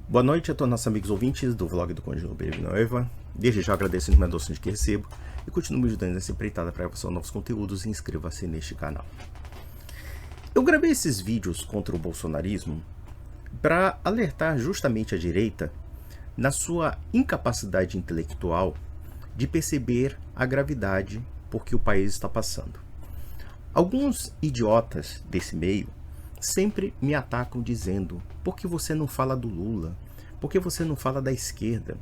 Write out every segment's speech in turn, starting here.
Boa noite a todos nossos amigos ouvintes do vlog do Conde Lobeira Villanueva. Desde já agradeço as doações que recebo e continuo me ajudando nessa empreitada para a novos conteúdos e inscreva-se neste canal. Eu gravei esses vídeos contra o bolsonarismo para alertar justamente a direita na sua incapacidade intelectual de perceber a gravidade por que o país está passando. Alguns idiotas desse meio sempre me atacam dizendo: por que você não fala do Lula? Por que você não fala da esquerda?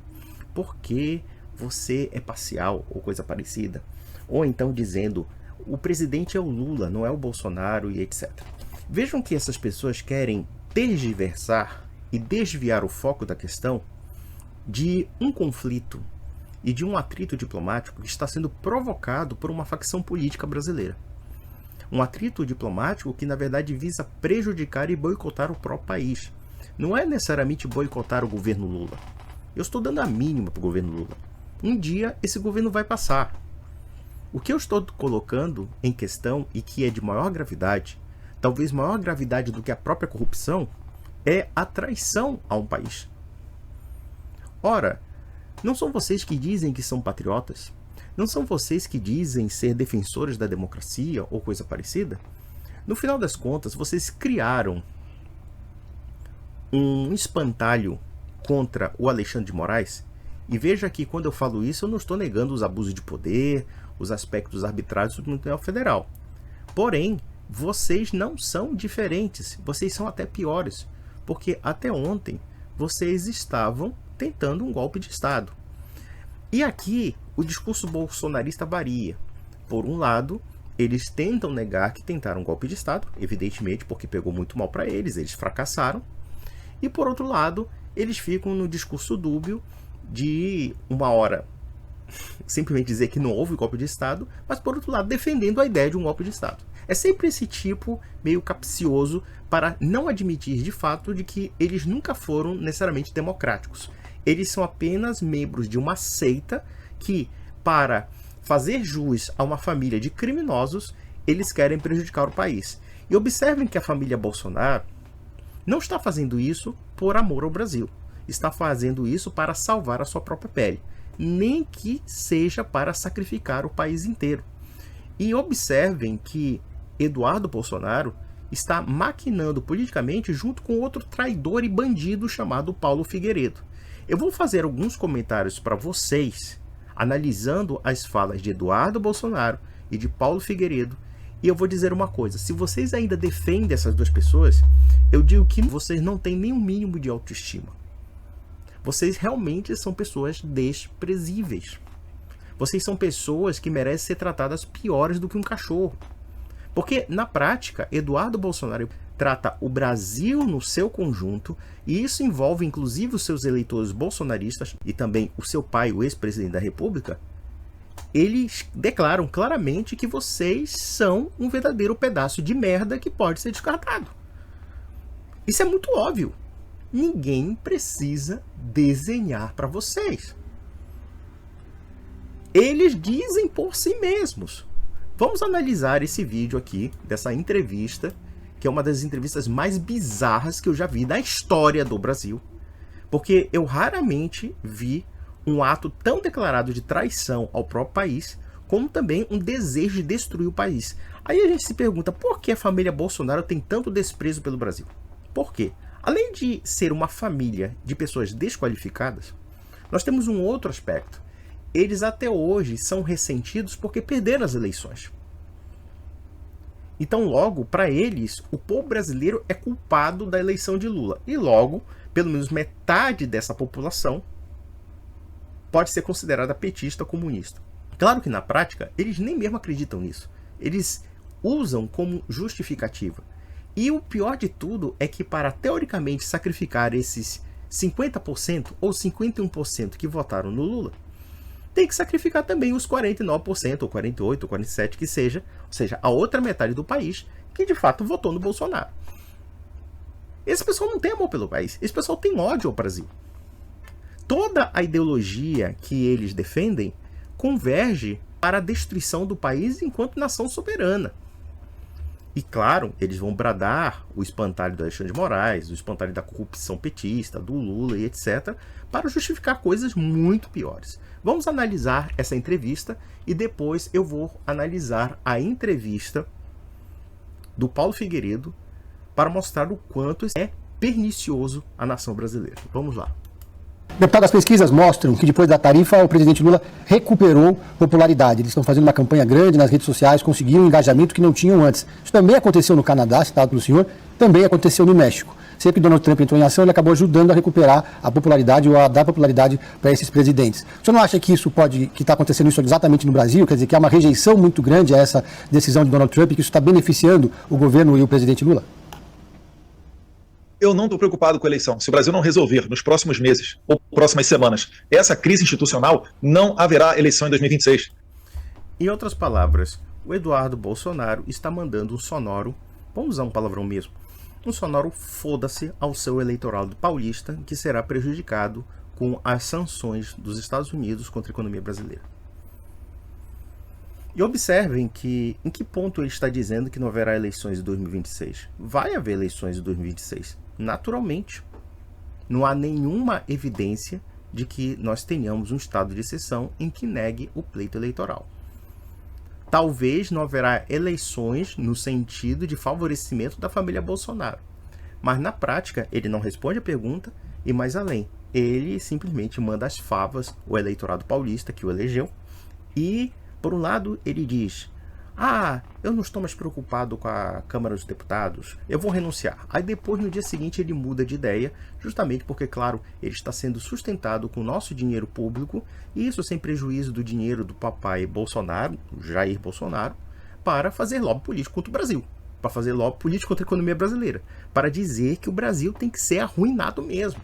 Por que você é parcial ou coisa parecida? Ou então dizendo: o presidente é o Lula, não é o Bolsonaro, e etc. Vejam que essas pessoas querem tergiversar e desviar o foco da questão de um conflito e de um atrito diplomático que está sendo provocado por uma facção política brasileira. Um atrito diplomático que, na verdade, visa prejudicar e boicotar o próprio país. Não é necessariamente boicotar o governo Lula. Eu estou dando a mínima para o governo Lula. Um dia, esse governo vai passar. O que eu estou colocando em questão, e que é de maior gravidade, talvez maior gravidade do que a própria corrupção, é a traição a um país. Ora, não são vocês que dizem que são patriotas? Não são vocês que dizem ser defensores da democracia ou coisa parecida? No final das contas, vocês criaram um espantalho contra o Alexandre de Moraes. E veja que quando eu falo isso, eu não estou negando os abusos de poder, os aspectos arbitrários do Tribunal Federal. Porém, vocês não são diferentes, vocês são até piores, porque até ontem vocês estavam tentando um golpe de Estado. E aqui o discurso bolsonarista varia. Por um lado, eles tentam negar que tentaram um golpe de Estado, evidentemente porque pegou muito mal para eles fracassaram. E por outro lado, eles ficam no discurso dúbio de uma hora simplesmente dizer que não houve golpe de Estado, mas por outro lado defendendo a ideia de um golpe de Estado. É sempre esse tipo meio capcioso para não admitir de fato de que eles nunca foram necessariamente democráticos. Eles são apenas membros de uma seita que, para fazer jus a uma família de criminosos, eles querem prejudicar o país. E observem que a família Bolsonaro não está fazendo isso por amor ao Brasil. Está fazendo isso para salvar a sua própria pele. Nem que seja para sacrificar o país inteiro. E observem que Eduardo Bolsonaro está maquinando politicamente junto com outro traidor e bandido chamado Paulo Figueiredo. Eu vou fazer alguns comentários para vocês, analisando as falas de Eduardo Bolsonaro e de Paulo Figueiredo, e eu vou dizer uma coisa: se vocês ainda defendem essas duas pessoas, eu digo que vocês não têm nem um mínimo de autoestima. Vocês realmente são pessoas desprezíveis. Vocês são pessoas que merecem ser tratadas piores do que um cachorro. Porque, na prática, Eduardo Bolsonaro trata o Brasil no seu conjunto, e isso envolve inclusive os seus eleitores bolsonaristas e também o seu pai, o ex-presidente da República. Eles declaram claramente que vocês são um verdadeiro pedaço de merda que pode ser descartado. Isso é muito óbvio. Ninguém precisa desenhar para vocês. Eles dizem por si mesmos. Vamos analisar esse vídeo aqui, dessa entrevista, que é uma das entrevistas mais bizarras que eu já vi na história do Brasil. Porque eu raramente vi um ato tão declarado de traição ao próprio país, como também um desejo de destruir o país. Aí a gente se pergunta, por que a família Bolsonaro tem tanto desprezo pelo Brasil? Por quê? Além de ser uma família de pessoas desqualificadas, nós temos um outro aspecto. Eles até hoje são ressentidos porque perderam as eleições. Então, logo, para eles, o povo brasileiro é culpado da eleição de Lula. E logo, pelo menos metade dessa população pode ser considerada petista ou comunista. Claro que na prática, eles nem mesmo acreditam nisso. Eles usam como justificativa. E o pior de tudo é que, para teoricamente sacrificar esses 50% ou 51% que votaram no Lula, tem que sacrificar também os 49%, ou 48%, ou 47% que seja, ou seja, a outra metade do país que de fato votou no Bolsonaro. Esse pessoal não tem amor pelo país, esse pessoal tem ódio ao Brasil. Toda a ideologia que eles defendem converge para a destruição do país enquanto nação soberana. E claro, eles vão bradar o espantalho do Alexandre de Moraes, o espantalho da corrupção petista, do Lula e etc., para justificar coisas muito piores. Vamos analisar essa entrevista e depois eu vou analisar a entrevista do Paulo Figueiredo para mostrar o quanto é pernicioso à nação brasileira. Vamos lá. Deputado, as pesquisas mostram que depois da tarifa o presidente Lula recuperou popularidade. Eles estão fazendo uma campanha grande nas redes sociais, conseguiram um engajamento que não tinham antes. Isso também aconteceu no Canadá, citado pelo senhor, também aconteceu no México. Sempre que Donald Trump entrou em ação, ele acabou ajudando a recuperar a popularidade ou a dar popularidade para esses presidentes. O senhor não acha que isso que está acontecendo isso exatamente no Brasil? Quer dizer, que há uma rejeição muito grande a essa decisão de Donald Trump e que isso está beneficiando o governo e o presidente Lula? Eu não estou preocupado com a eleição. Se o Brasil não resolver nos próximos meses ou próximas semanas essa crise institucional, não haverá eleição em 2026. Em outras palavras, o Eduardo Bolsonaro está mandando um sonoro, vamos usar um palavrão mesmo, um sonoro foda-se ao seu eleitorado paulista, que será prejudicado com as sanções dos Estados Unidos contra a economia brasileira. E observem que em que ponto ele está dizendo que não haverá eleições em 2026. Vai haver eleições em 2026, naturalmente. Não há nenhuma evidência de que nós tenhamos um estado de exceção em que negue o pleito eleitoral. Talvez não haverá eleições no sentido de favorecimento da família Bolsonaro. Mas na prática, ele não responde a pergunta e mais além. Ele simplesmente manda as favas ao eleitorado paulista que o elegeu. E, por um lado, ele diz: eu não estou mais preocupado com a Câmara dos Deputados, eu vou renunciar. Aí depois, no dia seguinte, ele muda de ideia, justamente porque, claro, ele está sendo sustentado com o nosso dinheiro público, e isso sem prejuízo do dinheiro do papai Bolsonaro, Jair Bolsonaro, para fazer lobby político contra o Brasil, para fazer lobby político contra a economia brasileira, para dizer que o Brasil tem que ser arruinado mesmo.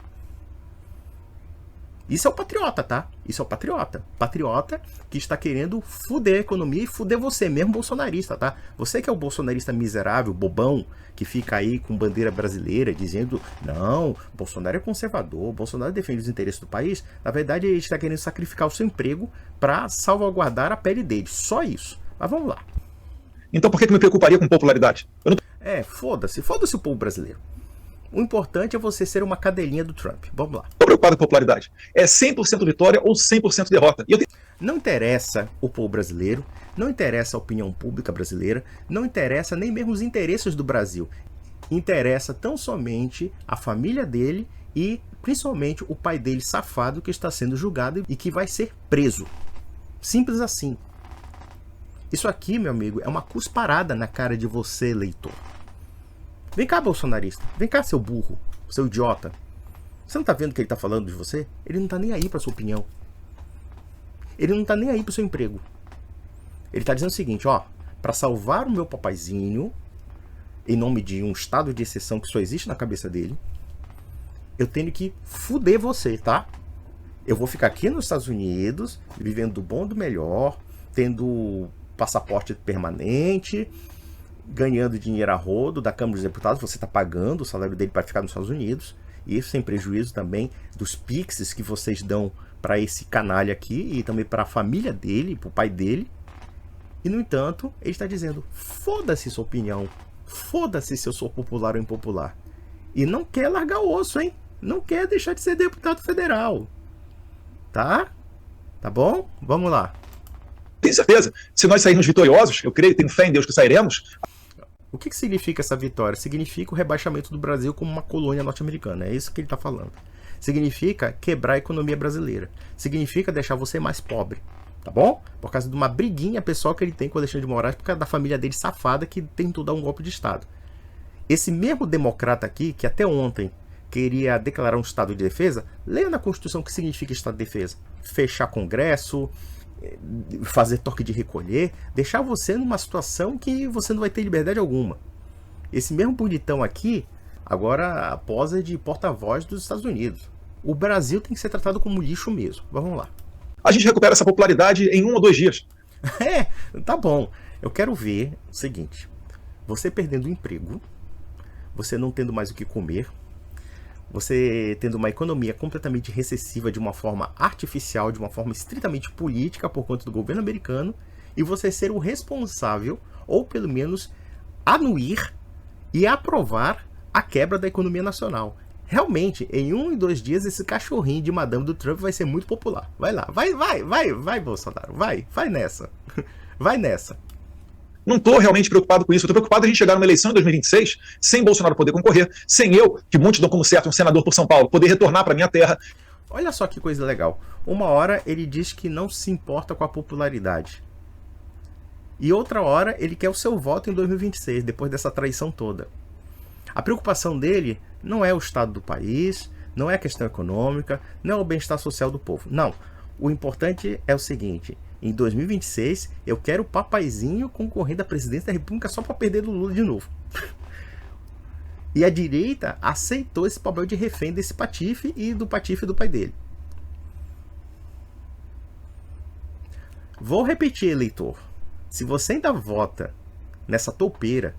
Isso é o patriota, tá? Isso é o patriota. Patriota que está querendo fuder a economia e fuder você mesmo, bolsonarista, tá? Você que é o bolsonarista miserável, bobão, que fica aí com bandeira brasileira dizendo: não, Bolsonaro é conservador, Bolsonaro defende os interesses do país. Na verdade, ele está querendo sacrificar o seu emprego para salvaguardar a pele dele. Só isso. Mas vamos lá. Então por que me preocuparia com popularidade? Foda-se o povo brasileiro. O importante é você ser uma cadelinha do Trump. Vamos lá. Estou preocupado com popularidade. É 100% vitória ou 100% derrota. Não interessa o povo brasileiro, não interessa a opinião pública brasileira, não interessa nem mesmo os interesses do Brasil. Interessa tão somente a família dele e principalmente o pai dele safado que está sendo julgado e que vai ser preso. Simples assim. Isso aqui, meu amigo, é uma cusparada na cara de você, eleitor. Vem cá, bolsonarista. Vem cá, seu burro, seu idiota. Você não tá vendo que ele tá falando de você? Ele não tá nem aí pra sua opinião. Ele não tá nem aí pro seu emprego. Ele tá dizendo o seguinte, para salvar o meu papaizinho, em nome de um estado de exceção que só existe na cabeça dele, eu tenho que fuder você, tá? Eu vou ficar aqui nos Estados Unidos, vivendo do bom do melhor, tendo passaporte permanente, ganhando dinheiro a rodo da Câmara dos Deputados. Você está pagando o salário dele para ficar nos Estados Unidos, e isso sem prejuízo também dos pixes que vocês dão para esse canalha aqui e também para a família dele, para o pai dele. E no entanto, ele está dizendo: foda-se sua opinião, foda-se se eu sou popular ou impopular. E não quer largar o osso, hein? Não quer deixar de ser deputado federal. Tá? Tá bom? Vamos lá. Tenho certeza. Se nós sairmos vitoriosos, eu creio, tenho fé em Deus que sairemos. O que significa essa vitória? Significa o rebaixamento do Brasil como uma colônia norte-americana. É isso que ele está falando. Significa quebrar a economia brasileira. Significa deixar você mais pobre. Tá bom? Por causa de uma briguinha pessoal que ele tem com o Alexandre de Moraes, por causa da família dele safada que tentou dar um golpe de Estado. Esse mesmo democrata aqui, que até ontem queria declarar um estado de defesa, leia na Constituição o que significa estado de defesa. Fechar Congresso, fazer toque de recolher, deixar você numa situação que você não vai ter liberdade alguma. Esse mesmo bonitão aqui, agora posa de porta-voz dos Estados Unidos. O Brasil tem que ser tratado como lixo mesmo. Vamos lá. A gente recupera essa popularidade em 1 ou 2 dias. Tá bom. Eu quero ver o seguinte: você perdendo o emprego, você não tendo mais o que comer, você tendo uma economia completamente recessiva de uma forma artificial, de uma forma estritamente política por conta do governo americano, e você ser o responsável, ou pelo menos anuir e aprovar a quebra da economia nacional. Realmente, em 1 e 2 dias, esse cachorrinho de madame do Trump vai ser muito popular. Vai lá, vai, Bolsonaro, vai nessa. Vai nessa. Não estou realmente preocupado com isso. Eu estou preocupado em a gente chegar numa eleição em 2026 sem Bolsonaro poder concorrer, sem eu, que muitos dão como certo um senador por São Paulo, poder retornar para minha terra. Olha só que coisa legal. Uma hora ele diz que não se importa com a popularidade. E outra hora ele quer o seu voto em 2026, depois dessa traição toda. A preocupação dele não é o estado do país, não é a questão econômica, não é o bem-estar social do povo. Não. O importante é o seguinte: em 2026 eu quero o papaizinho concorrendo à presidência da República só para perder do Lula de novo. E a direita aceitou esse papel de refém desse patife e do patife do pai dele. Vou repetir, eleitor. Se você ainda vota nessa toupeira,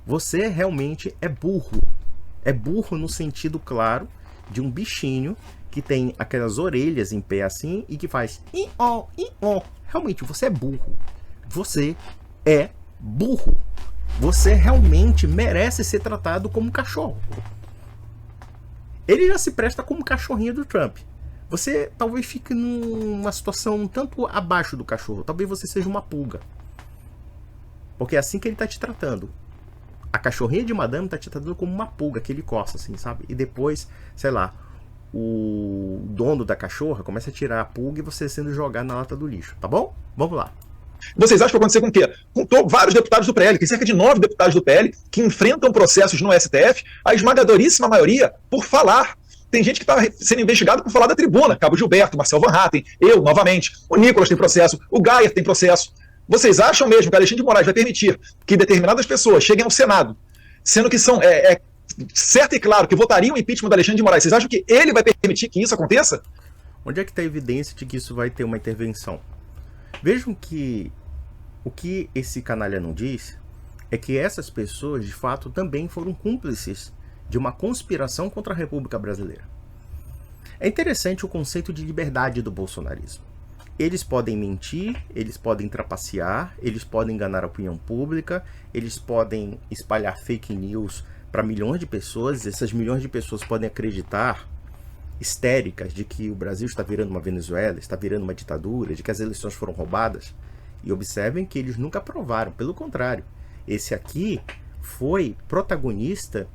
você realmente é burro. É burro no sentido claro de um bichinho que tem aquelas orelhas em pé assim e que faz i-ó, i-ó. Realmente, você é burro. Você é burro. Você realmente merece ser tratado como cachorro. Ele já se presta como cachorrinho do Trump. Você talvez fique numa situação um tanto abaixo do cachorro. Talvez você seja uma pulga. Porque é assim que ele está te tratando. A cachorrinha de madame está te tratando como uma pulga que ele coça, assim, sabe? E depois, sei lá, o dono da cachorra começa a tirar a pulga e você sendo jogado na lata do lixo. Tá bom? Vamos lá. Vocês acham que vai acontecer com o quê? Com vários deputados do PL, tem cerca de 9 deputados do PL que enfrentam processos no STF, a esmagadoríssima maioria por falar. Tem gente que está sendo investigado por falar da tribuna. Cabo Gilberto, Marcel Van Hatten, eu, novamente. O Nicolas tem processo, o Gayer tem processo. Vocês acham mesmo que Alexandre de Moraes vai permitir que determinadas pessoas cheguem ao Senado, sendo que são certo e claro que votariam o impeachment do Alexandre de Moraes? Vocês acham que ele vai permitir que isso aconteça? Onde é que está a evidência de que isso vai ter uma intervenção? Vejam que o que esse canalha não diz é que essas pessoas, de fato, também foram cúmplices de uma conspiração contra a República Brasileira. É interessante o conceito de liberdade do bolsonarismo. Eles podem mentir, eles podem trapacear, eles podem enganar a opinião pública, eles podem espalhar fake news para milhões de pessoas, essas milhões de pessoas podem acreditar, histéricas, de que o Brasil está virando uma Venezuela, está virando uma ditadura, de que as eleições foram roubadas. E observem que eles nunca provaram, pelo contrário. Esse aqui foi protagonista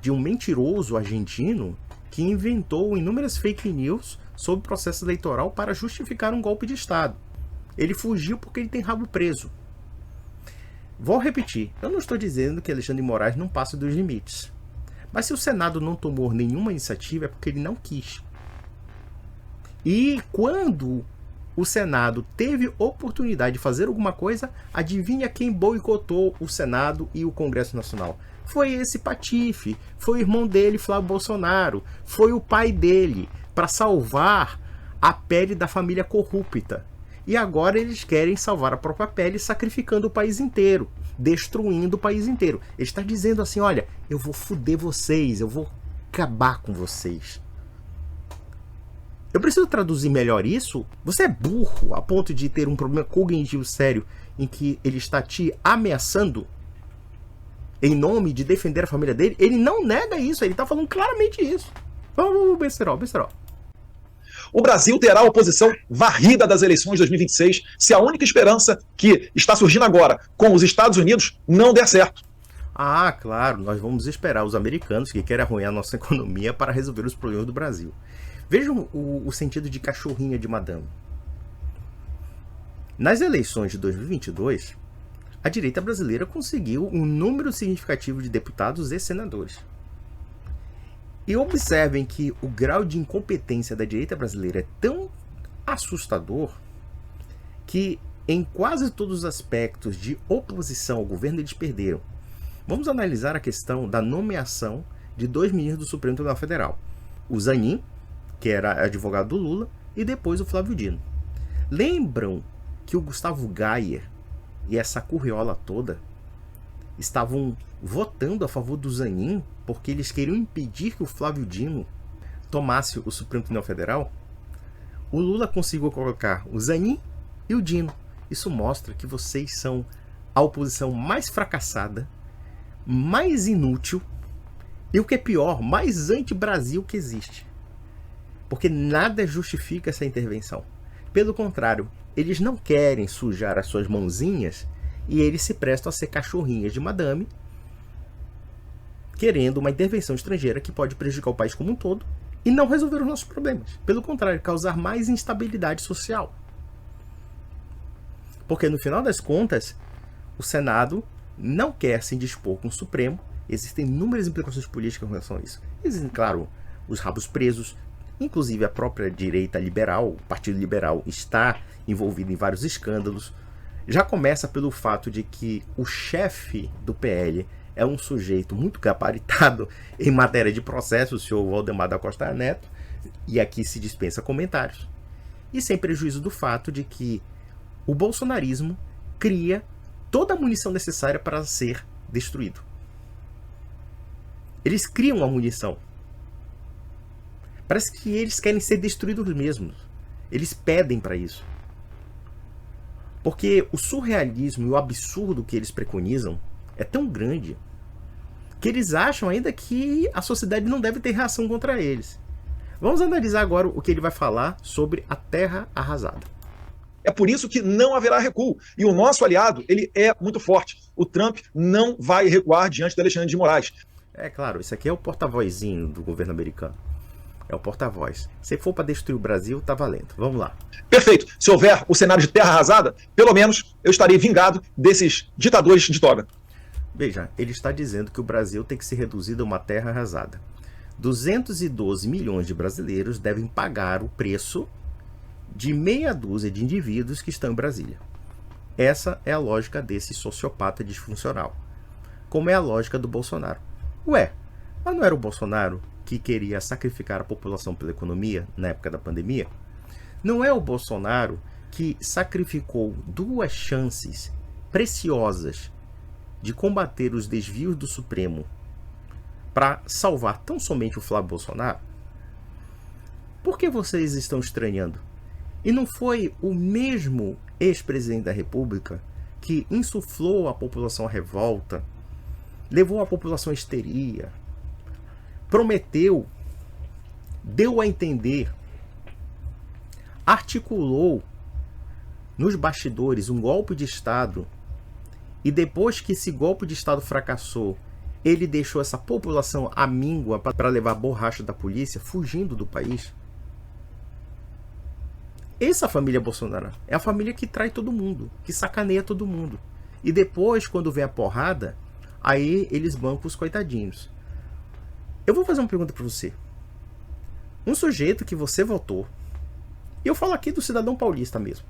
de um mentiroso argentino que inventou inúmeras fake news sobre o processo eleitoral para justificar um golpe de Estado. Ele fugiu porque ele tem rabo preso. Vou repetir, eu não estou dizendo que Alexandre de Moraes não passa dos limites. Mas se o Senado não tomou nenhuma iniciativa é porque ele não quis. E quando o Senado teve oportunidade de fazer alguma coisa, adivinha quem boicotou o Senado e o Congresso Nacional? Foi esse patife, foi o irmão dele, Flávio Bolsonaro, foi o pai dele, para salvar a pele da família corrupta. E agora eles querem salvar a própria pele sacrificando o país inteiro, destruindo o país inteiro. Ele está dizendo assim, olha, eu vou foder vocês, eu vou acabar com vocês. Eu preciso traduzir melhor isso? Você é burro a ponto de ter um problema cognitivo sério em que ele está te ameaçando em nome de defender a família dele? Ele não nega isso, ele está falando claramente isso. Vamos, besterol. O Brasil terá a oposição varrida das eleições de 2026 se a única esperança que está surgindo agora com os Estados Unidos não der certo. Ah, claro, nós vamos esperar os americanos que querem arruinar a nossa economia para resolver os problemas do Brasil. Vejam o sentido de cachorrinha de madame. Nas eleições de 2022, a direita brasileira conseguiu um número significativo de deputados e senadores. E observem que o grau de incompetência da direita brasileira é tão assustador que em quase todos os aspectos de oposição ao governo eles perderam. Vamos analisar a questão da nomeação de 2 ministros do Supremo Tribunal Federal. O Zanin, que era advogado do Lula, e depois o Flávio Dino. Lembram que o Gustavo Gayer e essa curriola toda estavam votando a favor do Zanin porque eles queriam impedir que o Flávio Dino tomasse o Supremo Tribunal Federal? O Lula conseguiu colocar o Zanin e o Dino. Isso mostra que vocês são a oposição mais fracassada, mais inútil e, o que é pior, mais anti-Brasil que existe. Porque nada justifica essa intervenção. Pelo contrário, eles não querem sujar as suas mãozinhas e eles se prestam a ser cachorrinhas de madame, querendo uma intervenção estrangeira que pode prejudicar o país como um todo e não resolver os nossos problemas. Pelo contrário, causar mais instabilidade social. Porque no final das contas, o Senado não quer se indispor com o Supremo. Existem inúmeras implicações políticas com relação a isso. Existem, claro, os rabos presos, inclusive a própria direita liberal, o Partido Liberal está envolvido em vários escândalos. Já começa pelo fato de que o chefe do PL é um sujeito muito gabaritado em matéria de processo, o senhor Valdemar da Costa Neto, e aqui se dispensa comentários. E sem prejuízo do fato de que o bolsonarismo cria toda a munição necessária para ser destruído. Eles criam a munição. Parece que eles querem ser destruídos mesmos. Eles pedem para isso. Porque o surrealismo e o absurdo que eles preconizam é tão grande que eles acham ainda que a sociedade não deve ter reação contra eles. Vamos analisar agora o que ele vai falar sobre a terra arrasada. É por isso que não haverá recuo. E o nosso aliado, ele é muito forte. O Trump não vai recuar diante do Alexandre de Moraes. É claro, isso aqui é o porta-vozinho do governo americano. É o porta-voz. Se for para destruir o Brasil, tá valendo. Vamos lá. Perfeito. Se houver o cenário de terra arrasada, pelo menos eu estarei vingado desses ditadores de toga. Veja, ele está dizendo que o Brasil tem que ser reduzido a uma terra arrasada. 212 milhões de brasileiros devem pagar o preço de meia dúzia de indivíduos que estão em Brasília. Essa é a lógica desse sociopata disfuncional. Como é a lógica do Bolsonaro. Ué, mas não era o Bolsonaro que queria sacrificar a população pela economia na época da pandemia? Não é o Bolsonaro que sacrificou 2 chances preciosas de combater os desvios do Supremo para salvar tão somente o Flávio Bolsonaro? Por que vocês estão estranhando? E não foi o mesmo ex-presidente da República que insuflou a população à revolta, levou a população à histeria, prometeu, deu a entender, articulou nos bastidores um golpe de Estado, e depois que esse golpe de Estado fracassou, ele deixou essa população à míngua para levar borracha da polícia, fugindo do país? Essa família Bolsonaro é a família que trai todo mundo, que sacaneia todo mundo. E depois, quando vem a porrada, aí eles bancam os coitadinhos. Eu vou fazer uma pergunta para você. Um sujeito que você votou, e eu falo aqui do cidadão paulista mesmo,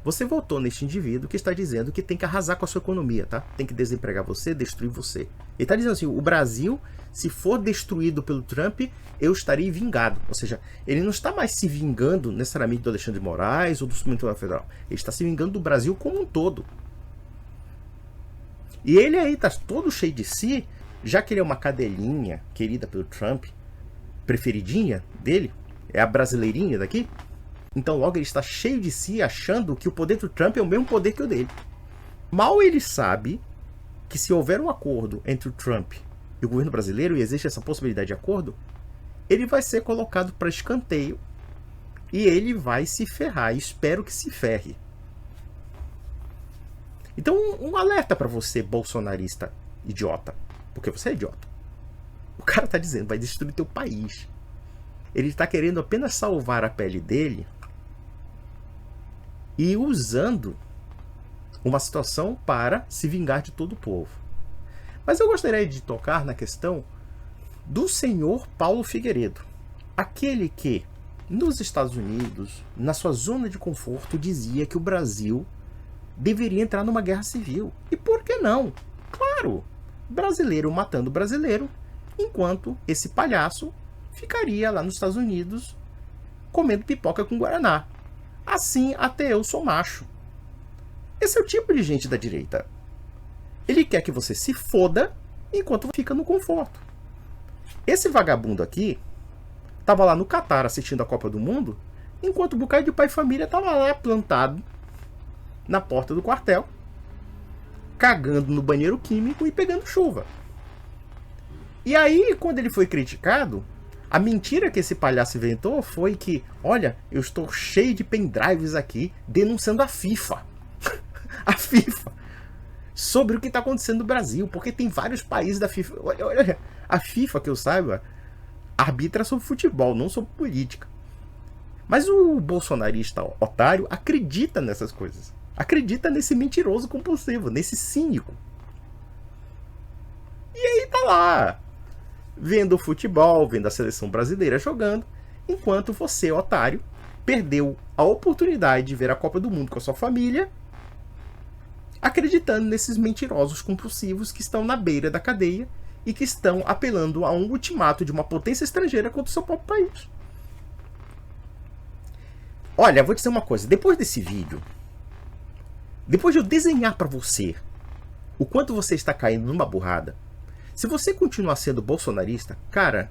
você votou neste indivíduo que está dizendo que tem que arrasar com a sua economia, tá? Tem que desempregar você, destruir você. Ele está dizendo assim, o Brasil, se for destruído pelo Trump, eu estarei vingado. Ou seja, ele não está mais se vingando necessariamente do Alexandre de Moraes ou do Supremo Tribunal Federal. Ele está se vingando do Brasil como um todo. E ele aí está todo cheio de si, já que ele é uma cadelinha querida pelo Trump, preferidinha dele, é a brasileirinha daqui. Então logo ele está cheio de si, achando que o poder do Trump é o mesmo poder que o dele. Mal ele sabe que se houver um acordo entre o Trump e o governo brasileiro, e existe essa possibilidade de acordo, ele vai ser colocado para escanteio e ele vai se ferrar. Espero que se ferre. Então um alerta para você, bolsonarista idiota, porque você é idiota. O cara está dizendo, vai destruir teu país. Ele está querendo apenas salvar a pele dele e usando uma situação para se vingar de todo o povo. Mas eu gostaria de tocar na questão do senhor Paulo Figueiredo, aquele que, nos Estados Unidos, na sua zona de conforto, dizia que o Brasil deveria entrar numa guerra civil. E por que não? Claro, brasileiro matando brasileiro, enquanto esse palhaço ficaria lá nos Estados Unidos comendo pipoca com guaraná. Assim, até eu sou macho. Esse é o tipo de gente da direita. Ele quer que você se foda enquanto fica no conforto. Esse vagabundo aqui tava lá no Catar assistindo a Copa do Mundo, enquanto o bocado de pai e família tava lá plantado na porta do quartel, cagando no banheiro químico e pegando chuva. E aí, quando ele foi criticado, a mentira que esse palhaço inventou foi que, olha, eu estou cheio de pendrives aqui denunciando a FIFA. A FIFA. Sobre o que está acontecendo no Brasil, porque tem vários países da FIFA. Olha, a FIFA, que eu saiba, arbitra sobre futebol, não sobre política. Mas o bolsonarista otário acredita nessas coisas. Acredita nesse mentiroso compulsivo, nesse cínico. E aí tá lá, vendo o futebol, vendo a seleção brasileira jogando, enquanto você, otário, perdeu a oportunidade de ver a Copa do Mundo com a sua família, acreditando nesses mentirosos compulsivos que estão na beira da cadeia e que estão apelando a um ultimato de uma potência estrangeira contra o seu próprio país. Olha, vou dizer uma coisa, depois desse vídeo, depois de eu desenhar para você o quanto você está caindo numa burrada, se você continuar sendo bolsonarista, cara,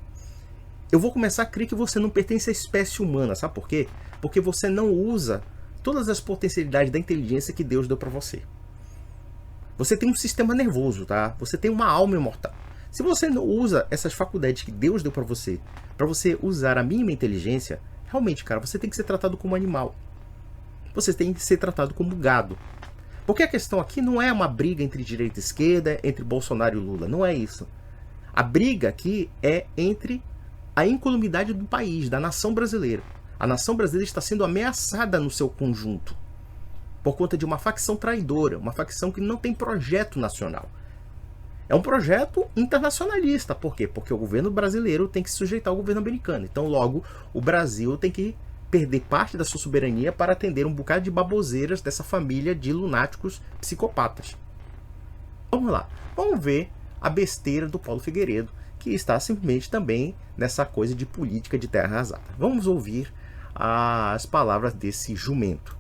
eu vou começar a crer que você não pertence à espécie humana, sabe por quê? Porque você não usa todas as potencialidades da inteligência que Deus deu para você. Você tem um sistema nervoso, tá? Você tem uma alma imortal. Se você não usa essas faculdades que Deus deu para você usar a mínima inteligência, realmente, cara, você tem que ser tratado como animal. Você tem que ser tratado como gado. Porque a questão aqui não é uma briga entre direita e esquerda, entre Bolsonaro e Lula. Não é isso. A briga aqui é entre a incolumidade do país, da nação brasileira. A nação brasileira está sendo ameaçada no seu conjunto por conta de uma facção traidora, uma facção que não tem projeto nacional. É um projeto internacionalista. Por quê? Porque o governo brasileiro tem que se sujeitar ao governo americano. Então, logo, o Brasil tem que perder parte da sua soberania para atender um bocado de baboseiras dessa família de lunáticos psicopatas. Vamos lá. Vamos ver a besteira do Paulo Figueiredo, que está simplesmente também nessa coisa de política de terra arrasada. Vamos ouvir as palavras desse jumento.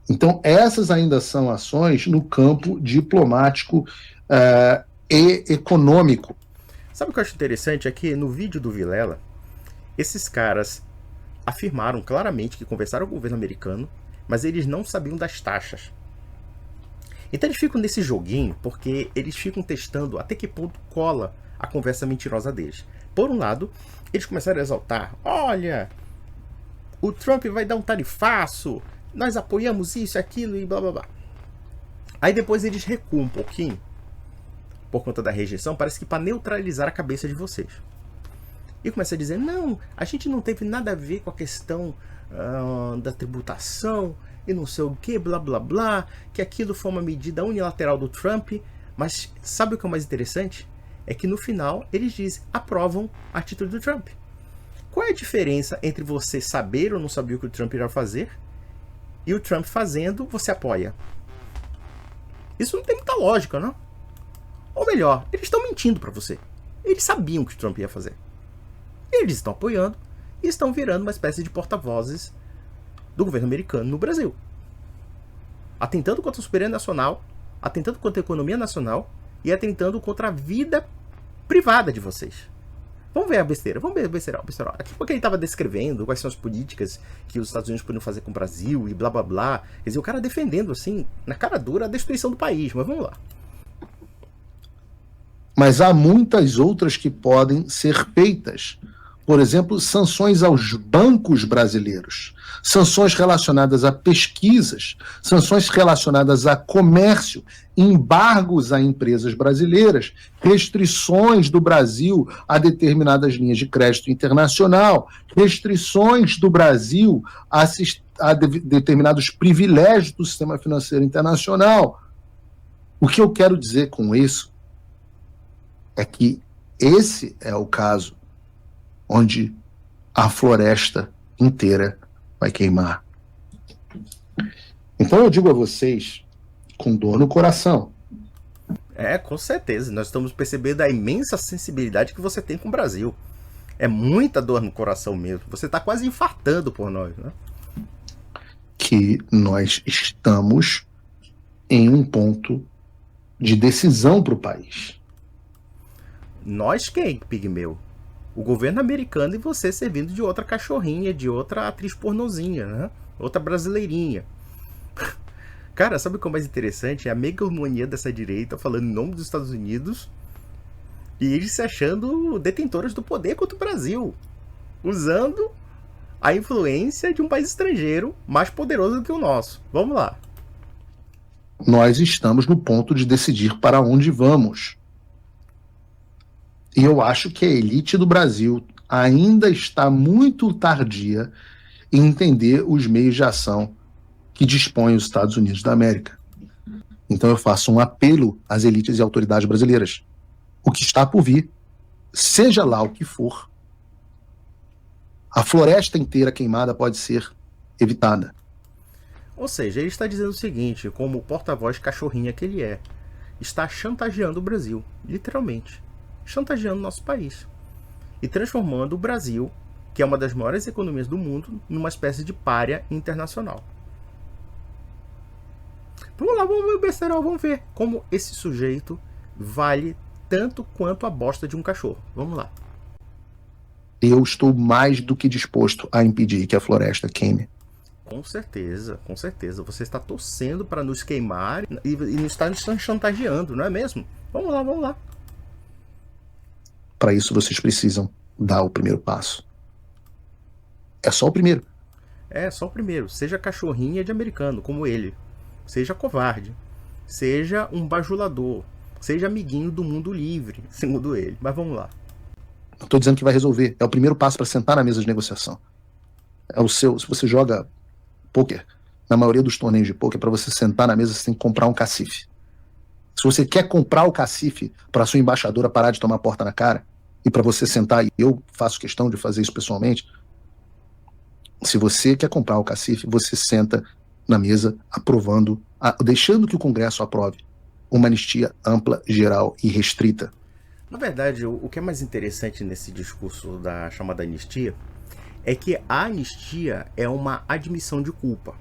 Então, essas ainda são ações no campo diplomático e econômico. Sabe o que eu acho interessante? É que no vídeo do Vilela, esses caras afirmaram claramente que conversaram com o governo americano, mas eles não sabiam das taxas. Então eles ficam nesse joguinho porque eles ficam testando até que ponto cola a conversa mentirosa deles. Por um lado, eles começaram a exaltar: olha, o Trump vai dar um tarifaço, nós apoiamos isso, aquilo e blá blá blá. Aí depois eles recuam um pouquinho, por conta da rejeição, parece que para neutralizar a cabeça de vocês. E começa a dizer: não, a gente não teve nada a ver com a questão da tributação e não sei o que, blá blá blá, que aquilo foi uma medida unilateral do Trump. Mas sabe o que é o mais interessante? É que no final eles dizem: aprovam a atitude do Trump. Qual é a diferença entre você saber ou não saber o que o Trump irá fazer e o Trump fazendo, você apoia? Isso não tem muita lógica, não? Ou melhor, eles estão mentindo para você. Eles sabiam o que o Trump ia fazer. Eles estão apoiando e estão virando uma espécie de porta-vozes do governo americano no Brasil. Atentando contra a soberania nacional, atentando contra a economia nacional e atentando contra a vida privada de vocês. Vamos ver a besteira, vamos ver a besteira. Aqui porque ele estava descrevendo quais são as políticas que os Estados Unidos poderiam fazer com o Brasil e blá blá blá. Quer dizer, o cara defendendo assim, na cara dura, a destruição do país. Mas vamos lá. Mas há muitas outras que podem ser feitas. Por exemplo, sanções aos bancos brasileiros, sanções relacionadas a pesquisas, sanções relacionadas a comércio, embargos a empresas brasileiras, restrições do Brasil a determinadas linhas de crédito internacional, restrições do Brasil a determinados privilégios do sistema financeiro internacional. O que eu quero dizer com isso é que esse é o caso onde a floresta inteira vai queimar. Então eu digo a vocês, com dor no coração. Com certeza. Nós estamos percebendo a imensa sensibilidade que você tem com o Brasil. É muita dor no coração mesmo. Você está quase infartando por nós, né? Que nós estamos em um ponto de decisão para o país. Nós quem, Pigmeu? O governo americano e você servindo de outra cachorrinha, de outra atriz pornozinha, né? Outra brasileirinha. Cara, sabe o que é o mais interessante? É a megalomonia dessa direita falando em nome dos Estados Unidos e eles se achando detentores do poder contra o Brasil, usando a influência de um país estrangeiro mais poderoso do que o nosso. Vamos lá. Nós estamos no ponto de decidir para onde vamos. E eu acho que a elite do Brasil ainda está muito tardia em entender os meios de ação que dispõem os Estados Unidos da América. Então eu faço um apelo às elites e autoridades brasileiras. O que está por vir, seja lá o que for, a floresta inteira queimada pode ser evitada. Ou seja, ele está dizendo o seguinte, como o porta-voz cachorrinha que ele é, está chantageando o Brasil, literalmente, chantageando nosso país e transformando o Brasil, que é uma das maiores economias do mundo, numa espécie de pária internacional. Vamos lá, vamos ver o besterol, vamos ver como esse sujeito vale tanto quanto a bosta de um cachorro. Vamos lá. Eu estou mais do que disposto a impedir que a floresta queime. Com certeza, com certeza. Você está torcendo para nos queimar e nos está nos chantageando, não é mesmo? Vamos lá, vamos lá. Para isso vocês precisam dar o primeiro passo. É só o primeiro. É, só o primeiro. Seja cachorrinha de americano, como ele. Seja covarde. Seja um bajulador. Seja amiguinho do mundo livre, segundo ele. Mas vamos lá. Não estou dizendo que vai resolver. É o primeiro passo para sentar na mesa de negociação. É o seu. Se você joga pôquer, na maioria dos torneios de pôquer, para você sentar na mesa, você tem que comprar um cacife. Se você quer comprar o cacife para sua embaixadora parar de tomar porta na cara, e para você sentar, e eu faço questão de fazer isso pessoalmente, se você quer comprar o cacife, você senta na mesa aprovando, deixando que o Congresso aprove uma anistia ampla, geral e restrita. Na verdade, o que é mais interessante nesse discurso da chamada anistia é que a anistia é uma admissão de culpa.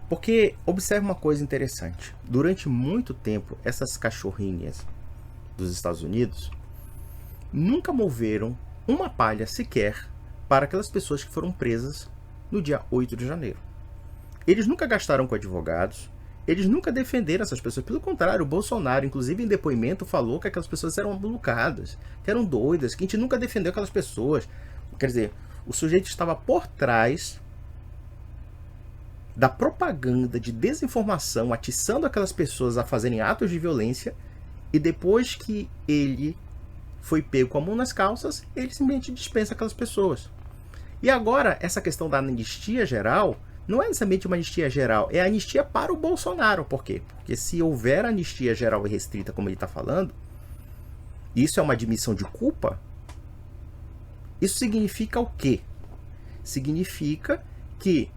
Porque, observe uma coisa interessante. Durante muito tempo, essas cachorrinhas dos Estados Unidos nunca moveram uma palha sequer para aquelas pessoas que foram presas no dia 8 de janeiro. Eles nunca gastaram com advogados, eles nunca defenderam essas pessoas. Pelo contrário, o Bolsonaro, inclusive em depoimento, falou que aquelas pessoas eram malucadas, que eram doidas, que a gente nunca defendeu aquelas pessoas. Quer dizer, o sujeito estava por trás da propaganda de desinformação, atiçando aquelas pessoas a fazerem atos de violência, e depois que ele foi pego com a mão nas calças, ele simplesmente dispensa aquelas pessoas. E agora, essa questão da anistia geral não é necessariamente uma anistia geral, é a anistia para o Bolsonaro. Por quê? Porque se houver anistia geral e restrita, como ele está falando, isso é uma admissão de culpa. Isso significa o quê? Significa que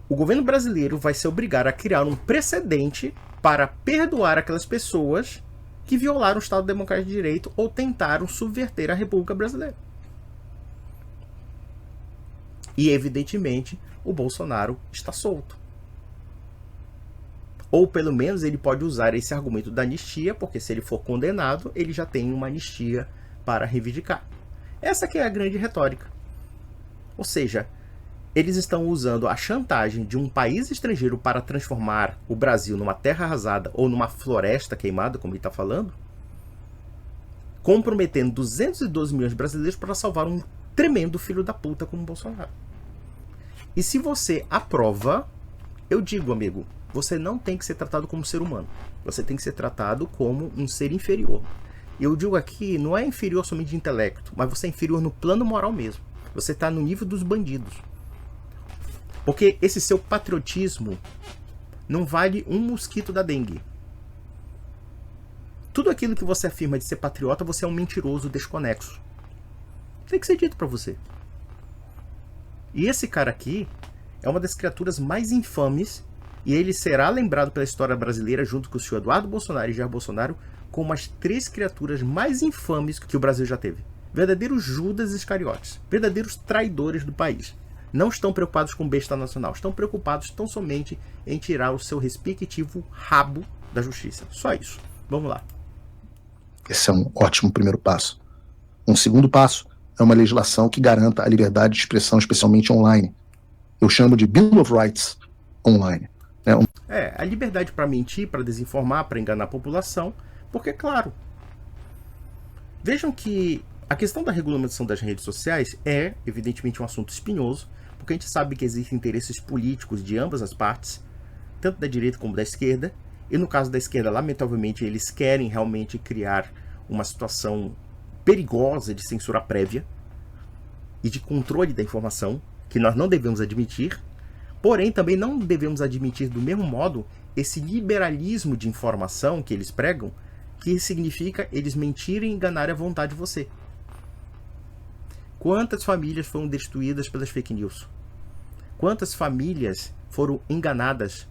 o governo brasileiro vai se obrigar a criar um precedente para perdoar aquelas pessoas que violaram o Estado Democrático de Direito ou tentaram subverter a República Brasileira. E, evidentemente, o Bolsonaro está solto. Ou, pelo menos, ele pode usar esse argumento da anistia, porque se ele for condenado, ele já tem uma anistia para reivindicar. Essa que é a grande retórica. Ou seja, eles estão usando a chantagem de um país estrangeiro para transformar o Brasil numa terra arrasada ou numa floresta queimada, como ele está falando, comprometendo 212 milhões de brasileiros para salvar um tremendo filho da puta como o Bolsonaro. E se você aprova, eu digo, amigo, você não tem que ser tratado como ser humano. Você tem que ser tratado como um ser inferior. Eu digo aqui, não é inferior somente de intelecto, mas você é inferior no plano moral mesmo. Você está no nível dos bandidos. Porque esse seu patriotismo não vale um mosquito da dengue. Tudo aquilo que você afirma de ser patriota, você é um mentiroso desconexo. Tem que ser dito pra você. E esse cara aqui é uma das criaturas mais infames, e ele será lembrado pela história brasileira, junto com o senhor Eduardo Bolsonaro e Jair Bolsonaro, como as 3 criaturas mais infames que o Brasil já teve. Verdadeiros Judas Iscariotes, verdadeiros traidores do país. Não estão preocupados com o bem-estar nacional, estão preocupados tão somente em tirar o seu respectivo rabo da justiça. Só isso. Vamos lá. Esse é um ótimo primeiro passo. Um segundo passo é uma legislação que garanta a liberdade de expressão, especialmente online. Eu chamo de Bill of Rights. online. A liberdade para mentir, para desinformar, para enganar a população, porque, claro, vejam que a questão da regulamentação das redes sociais é, evidentemente, um assunto espinhoso, porque a gente sabe que existem interesses políticos de ambas as partes, tanto da direita como da esquerda, e no caso da esquerda, lamentavelmente, eles querem realmente criar uma situação perigosa de censura prévia e de controle da informação, que nós não devemos admitir, porém também não devemos admitir do mesmo modo esse liberalismo de informação que eles pregam, que significa eles mentirem e enganarem à vontade de você. Quantas famílias foram destruídas pelas fake news? Quantas famílias foram enganadas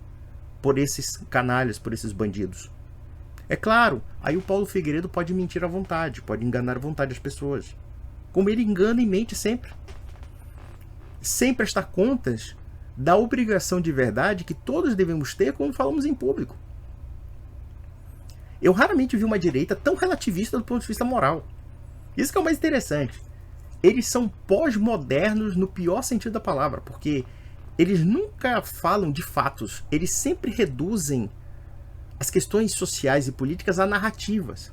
por esses canalhas, por esses bandidos? É claro, aí o Paulo Figueiredo pode mentir à vontade, pode enganar à vontade as pessoas, como ele engana e mente sempre, sem prestar contas da obrigação de verdade que todos devemos ter quando falamos em público. Eu raramente vi uma direita tão relativista do ponto de vista moral. Isso que é o mais interessante. Eles são pós-modernos no pior sentido da palavra, porque eles nunca falam de fatos, eles sempre reduzem as questões sociais e políticas a narrativas.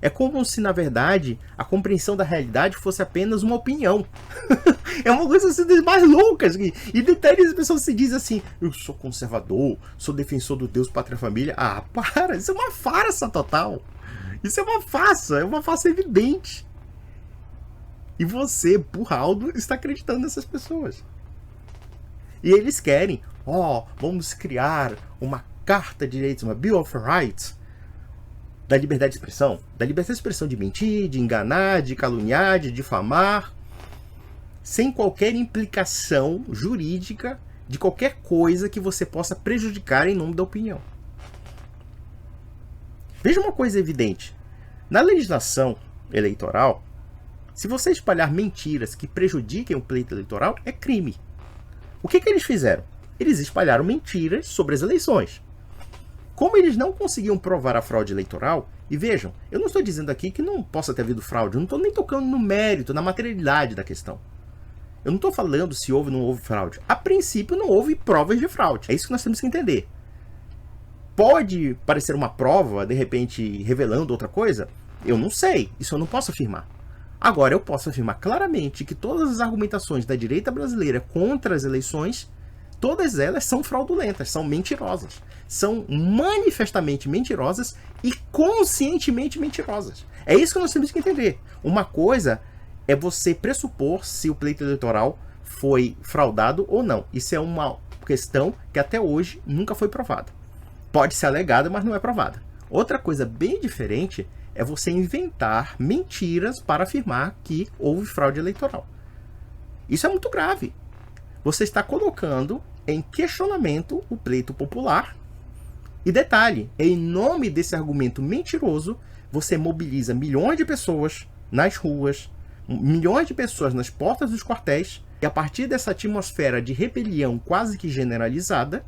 É como se, na verdade, a compreensão da realidade fosse apenas uma opinião. É uma coisa assim das mais loucas. E detalhes, as pessoas se dizem assim: eu sou conservador, sou defensor do Deus, pátria, família. Ah, para! Isso é uma farsa total. Isso é uma farsa evidente. E você, por Aldo, está acreditando nessas pessoas. E eles querem, vamos criar uma Carta de Direitos, uma Bill of Rights, da liberdade de expressão. Da liberdade de expressão de mentir, de enganar, de caluniar, de difamar, sem qualquer implicação jurídica de qualquer coisa que você possa prejudicar em nome da opinião. Veja uma coisa evidente. Na legislação eleitoral, se você espalhar mentiras que prejudiquem o pleito eleitoral, é crime. O que eles fizeram? Eles espalharam mentiras sobre as eleições. Como eles não conseguiam provar a fraude eleitoral, e vejam, eu não estou dizendo aqui que não possa ter havido fraude, eu não estou nem tocando no mérito, na materialidade da questão. Eu não estou falando se houve ou não houve fraude. A princípio não houve provas de fraude. É isso que nós temos que entender. Pode parecer uma prova, de repente, revelando outra coisa? Eu não sei, isso eu não posso afirmar. Agora, eu posso afirmar claramente que todas as argumentações da direita brasileira contra as eleições, todas elas são fraudulentas, são mentirosas. São manifestamente mentirosas e conscientemente mentirosas. É isso que nós temos que entender. Uma coisa é você pressupor se o pleito eleitoral foi fraudado ou não. Isso é uma questão que até hoje nunca foi provada. Pode ser alegada, mas não é provada. Outra coisa bem diferente é você inventar mentiras para afirmar que houve fraude eleitoral. Isso é muito grave. Você está colocando em questionamento o pleito popular. E detalhe, em nome desse argumento mentiroso, você mobiliza milhões de pessoas nas ruas, milhões de pessoas nas portas dos quartéis, e a partir dessa atmosfera de rebelião quase que generalizada,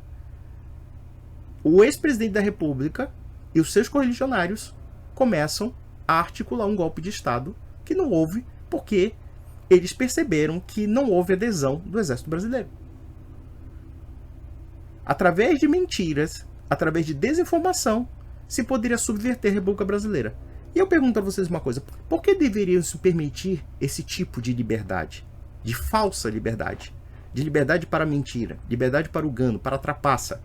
o ex-presidente da República e os seus correligionários começam a articular um golpe de Estado que não houve porque eles perceberam que não houve adesão do Exército Brasileiro. Através de mentiras, através de desinformação, se poderia subverter a República Brasileira. E eu pergunto a vocês uma coisa: por que deveriam se permitir esse tipo de liberdade? De falsa liberdade? De liberdade para a mentira? Liberdade para o engano, para a trapaça?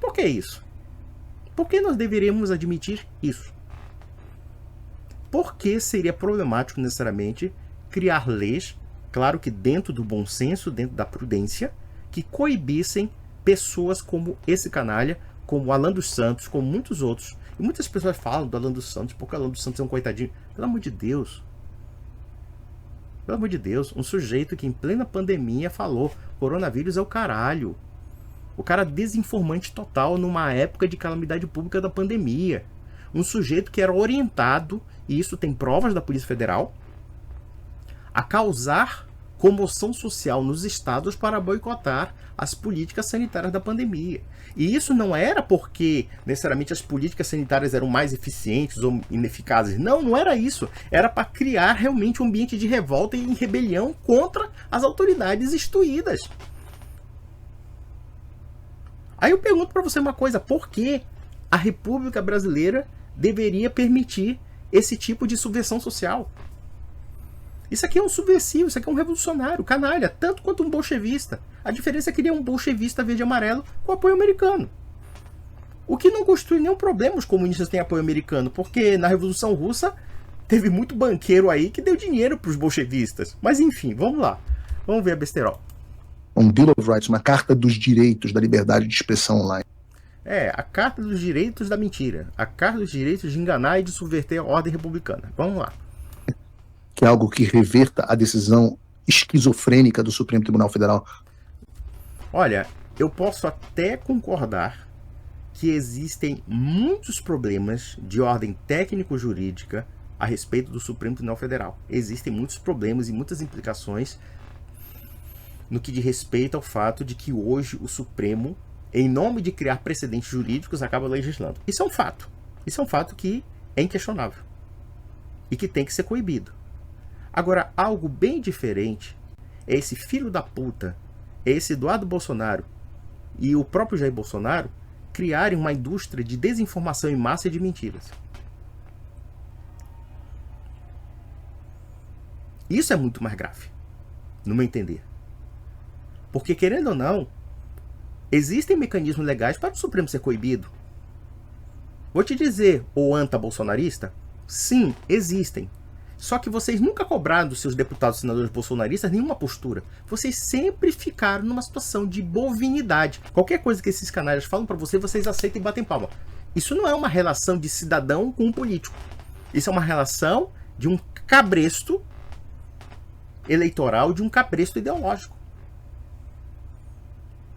Por que isso? Por que nós deveríamos admitir isso? Por que seria problemático necessariamente criar leis, claro que dentro do bom senso, dentro da prudência, que coibissem pessoas como esse canalha, como Alan dos Santos, como muitos outros? E muitas pessoas falam do Alan dos Santos porque o Alan dos Santos é um coitadinho. Pelo amor de Deus. Pelo amor de Deus. Um sujeito que em plena pandemia falou: coronavírus é o caralho. O cara desinformante total numa época de calamidade pública da pandemia. Um sujeito que era orientado, e isso tem provas da Polícia Federal, a causar comoção social nos estados para boicotar as políticas sanitárias da pandemia. E isso não era porque necessariamente as políticas sanitárias eram mais eficientes ou ineficazes. Não, não era isso. Era para criar realmente um ambiente de revolta e rebelião contra as autoridades instituídas. Aí eu pergunto para você uma coisa, por que a República Brasileira deveria permitir esse tipo de subversão social? Isso aqui é um subversivo, isso aqui é um revolucionário, canalha, tanto quanto um bolchevista. A diferença é que ele é um bolchevista verde e amarelo com apoio americano. O que não constitui nenhum problema os comunistas têm apoio americano, porque na Revolução Russa teve muito banqueiro aí que deu dinheiro para os bolchevistas. Mas enfim, vamos lá. Vamos ver a besterol. Um Bill of Rights, uma carta dos direitos da liberdade de expressão online. A Carta dos Direitos da Mentira. A Carta dos Direitos de enganar e de subverter a ordem republicana. Vamos lá. Que é algo que reverta a decisão esquizofrênica do Supremo Tribunal Federal. Olha, eu posso até concordar que existem muitos problemas de ordem técnico-jurídica a respeito do Supremo Tribunal Federal. Existem muitos problemas e muitas implicações no que diz respeito ao fato de que hoje o Supremo, em nome de criar precedentes jurídicos, acaba legislando. Isso é um fato. Isso é um fato que é inquestionável e que tem que ser coibido. Agora, algo bem diferente é esse filho da puta, é esse Eduardo Bolsonaro e o próprio Jair Bolsonaro criarem uma indústria de desinformação em massa e de mentiras. Isso é muito mais grave, no meu entender. Porque, querendo ou não, existem mecanismos legais para o Supremo ser coibido. Vou te dizer, ô anta-bolsonarista, sim, existem. Só que vocês nunca cobraram dos seus deputados e senadores bolsonaristas nenhuma postura. Vocês sempre ficaram numa situação de bovinidade. Qualquer coisa que esses canalhas falam para você, vocês aceitam e batem palma. Isso não é uma relação de cidadão com um político. Isso é uma relação de um cabresto eleitoral, de um cabresto ideológico.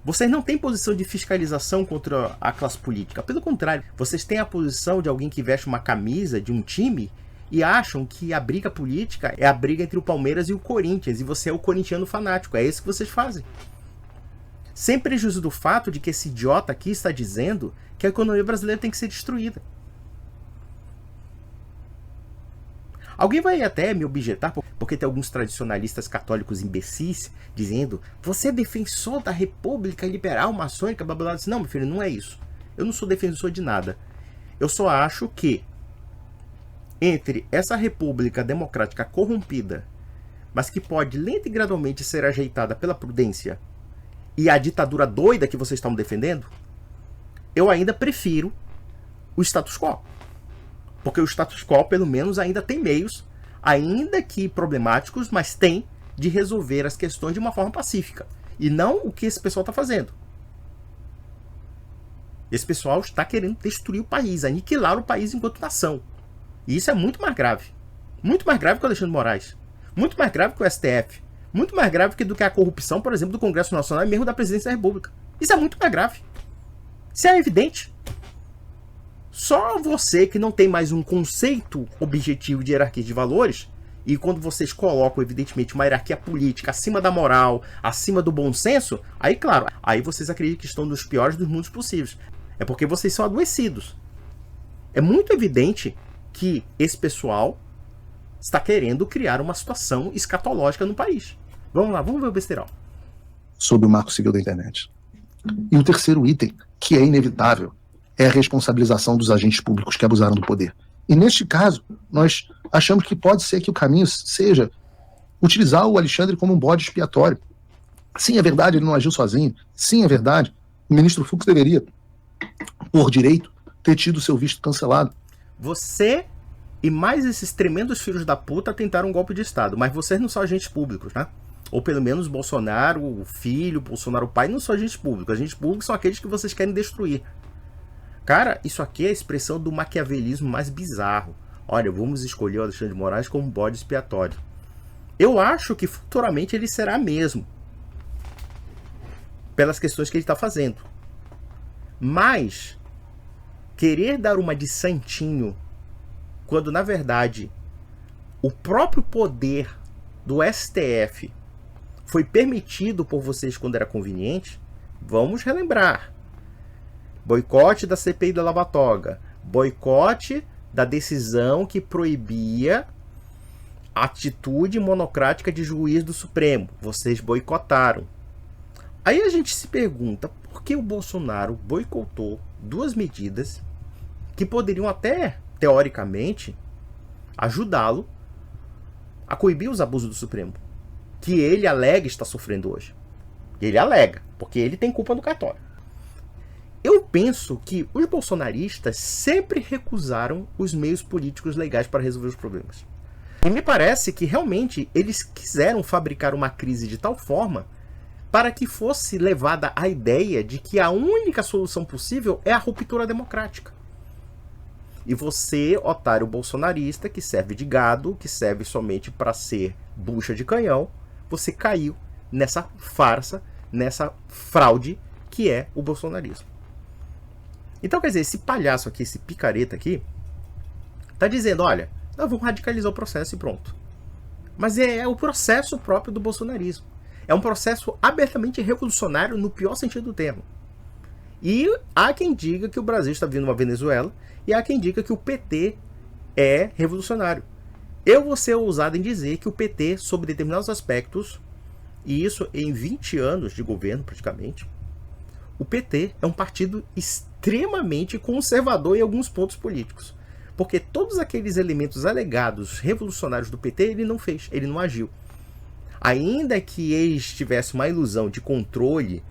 Vocês não têm posição de fiscalização contra a classe política. Pelo contrário, vocês têm a posição de alguém que veste uma camisa de um time e acham que a briga política é a briga entre o Palmeiras e o Corinthians, e você é o corintiano fanático. É isso que vocês fazem. Sem prejuízo do fato de que esse idiota aqui está dizendo que a economia brasileira tem que ser destruída. Alguém vai até me objetar, porque tem alguns tradicionalistas católicos imbecis dizendo: você é defensor da República Liberal Maçônica, blá blá blá. Não, meu filho, não é isso. Eu não sou defensor de nada. Eu só acho que entre essa república democrática corrompida, mas que pode lenta e gradualmente ser ajeitada pela prudência, e a ditadura doida que vocês estão defendendo, eu ainda prefiro o status quo. Porque o status quo, pelo menos, ainda tem meios, ainda que problemáticos, mas tem de resolver as questões de uma forma pacífica. E não o que esse pessoal está fazendo. Esse pessoal está querendo destruir o país, aniquilar o país enquanto nação. E isso é muito mais grave. Muito mais grave que o Alexandre de Moraes. Muito mais grave que o STF. Muito mais grave do que a corrupção, por exemplo, do Congresso Nacional e mesmo da Presidência da República. Isso é muito mais grave. Isso é evidente. Só você que não tem mais um conceito objetivo de hierarquia de valores, e quando vocês colocam, evidentemente, uma hierarquia política acima da moral, acima do bom senso, aí, claro, aí vocês acreditam que estão nos piores dos mundos possíveis. É porque vocês são adoecidos. É muito evidente que esse pessoal está querendo criar uma situação escatológica no país. Vamos lá, vamos ver o besterol. Sobre o marco civil da internet. E o terceiro item, que é inevitável, é a responsabilização dos agentes públicos que abusaram do poder. E neste caso, nós achamos que pode ser que o caminho seja utilizar o Alexandre como um bode expiatório. Sim, é verdade, ele não agiu sozinho. Sim, é verdade, o ministro Fux deveria, por direito, ter tido seu visto cancelado. Você e mais esses tremendos filhos da puta tentaram um golpe de Estado, mas vocês não são agentes públicos, né? Ou pelo menos Bolsonaro, o filho, Bolsonaro o pai, não são agentes públicos. Agentes públicos são aqueles que vocês querem destruir. Cara, isso aqui é a expressão do maquiavelismo mais bizarro. Olha, vamos escolher o Alexandre de Moraes como bode expiatório. Eu acho que futuramente ele será mesmo, pelas questões que ele está fazendo. Mas querer dar uma de santinho, quando na verdade o próprio poder do STF foi permitido por vocês quando era conveniente, vamos relembrar. Boicote da CPI da Lava Toga, boicote da decisão que proibia a atitude monocrática de juiz do Supremo. Vocês boicotaram. Aí a gente se pergunta, Porque o Bolsonaro boicotou 2 medidas que poderiam até, teoricamente, ajudá-lo a coibir os abusos do Supremo, que ele alega estar sofrendo hoje. Ele alega, porque ele tem culpa no cartório. Eu penso que os bolsonaristas sempre recusaram os meios políticos legais para resolver os problemas. E me parece que realmente eles quiseram fabricar uma crise de tal forma para que fosse levada a ideia de que a única solução possível é a ruptura democrática. E você, otário bolsonarista, que serve de gado, que serve somente para ser bucha de canhão, você caiu nessa farsa, nessa fraude que é o bolsonarismo. Então, quer dizer, esse palhaço aqui, esse picareta aqui, tá dizendo, olha, nós vamos radicalizar o processo e pronto. Mas é o processo próprio do bolsonarismo. É um processo abertamente revolucionário no pior sentido do termo. E há quem diga que o Brasil está vindo uma Venezuela, e há quem diga que o PT é revolucionário. Eu vou ser ousado em dizer que o PT, sob determinados aspectos, e isso em 20 anos de governo praticamente, o PT é um partido extremamente conservador em alguns pontos políticos. Porque todos aqueles elementos alegados revolucionários do PT ele não fez, ele não agiu. Ainda que eles tivessem uma ilusão de controle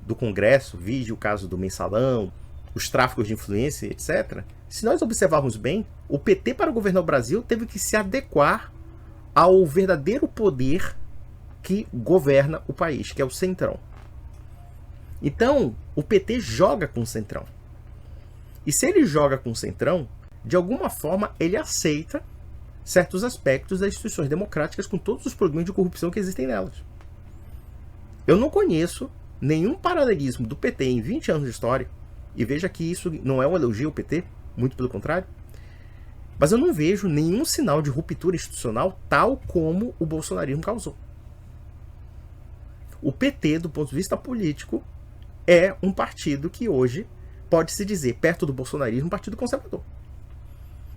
do Congresso, vide o caso do Mensalão, os tráficos de influência, etc. Se nós observarmos bem, o PT para governar o Brasil teve que se adequar ao verdadeiro poder que governa o país, que é o Centrão. Então, o PT joga com o Centrão. E se ele joga com o Centrão, de alguma forma ele aceita certos aspectos das instituições democráticas com todos os problemas de corrupção que existem nelas. Eu não conheço nenhum paralelismo do PT em 20 anos de história, e veja que isso não é um elogio ao PT, muito pelo contrário, mas eu não vejo nenhum sinal de ruptura institucional tal como o bolsonarismo causou. O PT, do ponto de vista político, é um partido que hoje pode-se dizer, perto do bolsonarismo, um partido conservador.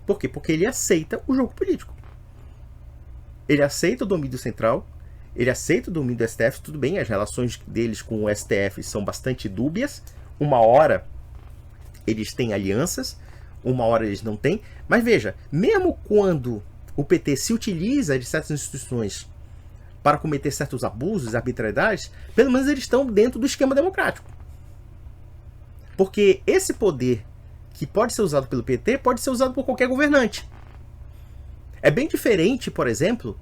Por quê? Porque ele aceita o jogo político. Ele aceita o domínio central, ele aceita o domínio do STF, tudo bem, as relações deles com o STF são bastante dúbias, uma hora eles têm alianças, uma hora eles não têm, mas veja, mesmo quando o PT se utiliza de certas instituições para cometer certos abusos, arbitrariedades, pelo menos eles estão dentro do esquema democrático. Porque esse poder que pode ser usado pelo PT pode ser usado por qualquer governante. É bem diferente, por exemplo,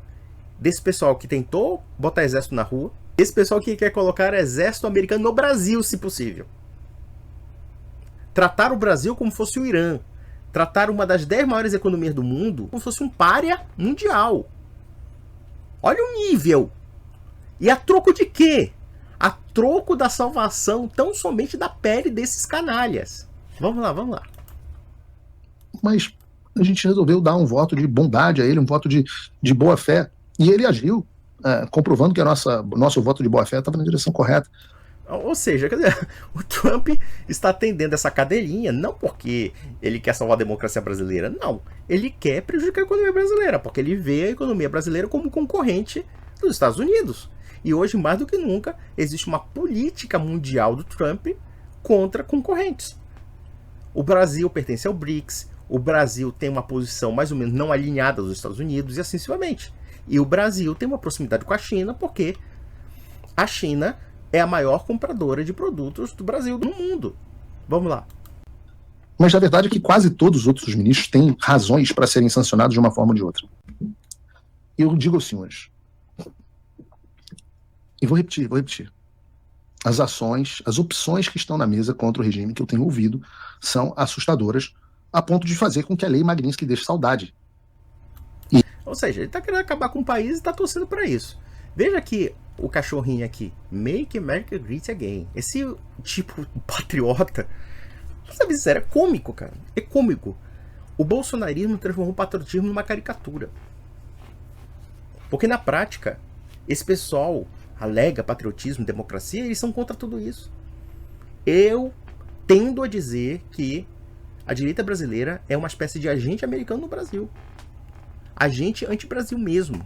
desse pessoal que tentou botar exército na rua, esse pessoal que quer colocar exército americano no Brasil, se possível. Tratar o Brasil como fosse o Irã. Tratar uma das 10 maiores economias do mundo como fosse um pária mundial. Olha o nível. E a troco de quê? A troco da salvação tão somente da pele desses canalhas. Vamos lá, vamos lá. Mas a gente resolveu dar um voto de bondade a ele, um voto de boa fé. E ele agiu, comprovando que nosso voto de boa fé estava na direção correta. Ou seja, quer dizer, o Trump está atendendo essa cadelinha não porque ele quer salvar a democracia brasileira, não. Ele quer prejudicar a economia brasileira, porque ele vê a economia brasileira como concorrente dos Estados Unidos. E hoje, mais do que nunca, existe uma política mundial do Trump contra concorrentes. O Brasil pertence ao BRICS, o Brasil tem uma posição mais ou menos não alinhada aos Estados Unidos e assim sucessivamente. E o Brasil tem uma proximidade com a China porque a China é a maior compradora de produtos do Brasil no mundo. Vamos lá. Mas a verdade é que quase todos os outros ministros têm razões para serem sancionados de uma forma ou de outra. Eu digo aos senhores, e vou repetir. As ações, as opções que estão na mesa contra o regime que eu tenho ouvido são assustadoras a ponto de fazer com que a lei Magnitsky deixe saudade. Ou seja, ele está querendo acabar com o país e está torcendo para isso. Veja que o cachorrinho aqui, Make America Great Again, esse tipo patriota, sabe, sincero, é cômico, cara. É cômico. O bolsonarismo transformou o patriotismo numa caricatura. Porque na prática, esse pessoal alega patriotismo, democracia, eles são contra tudo isso. Eu tendo a dizer que a direita brasileira é uma espécie de agente americano no Brasil. Agente anti-Brasil mesmo.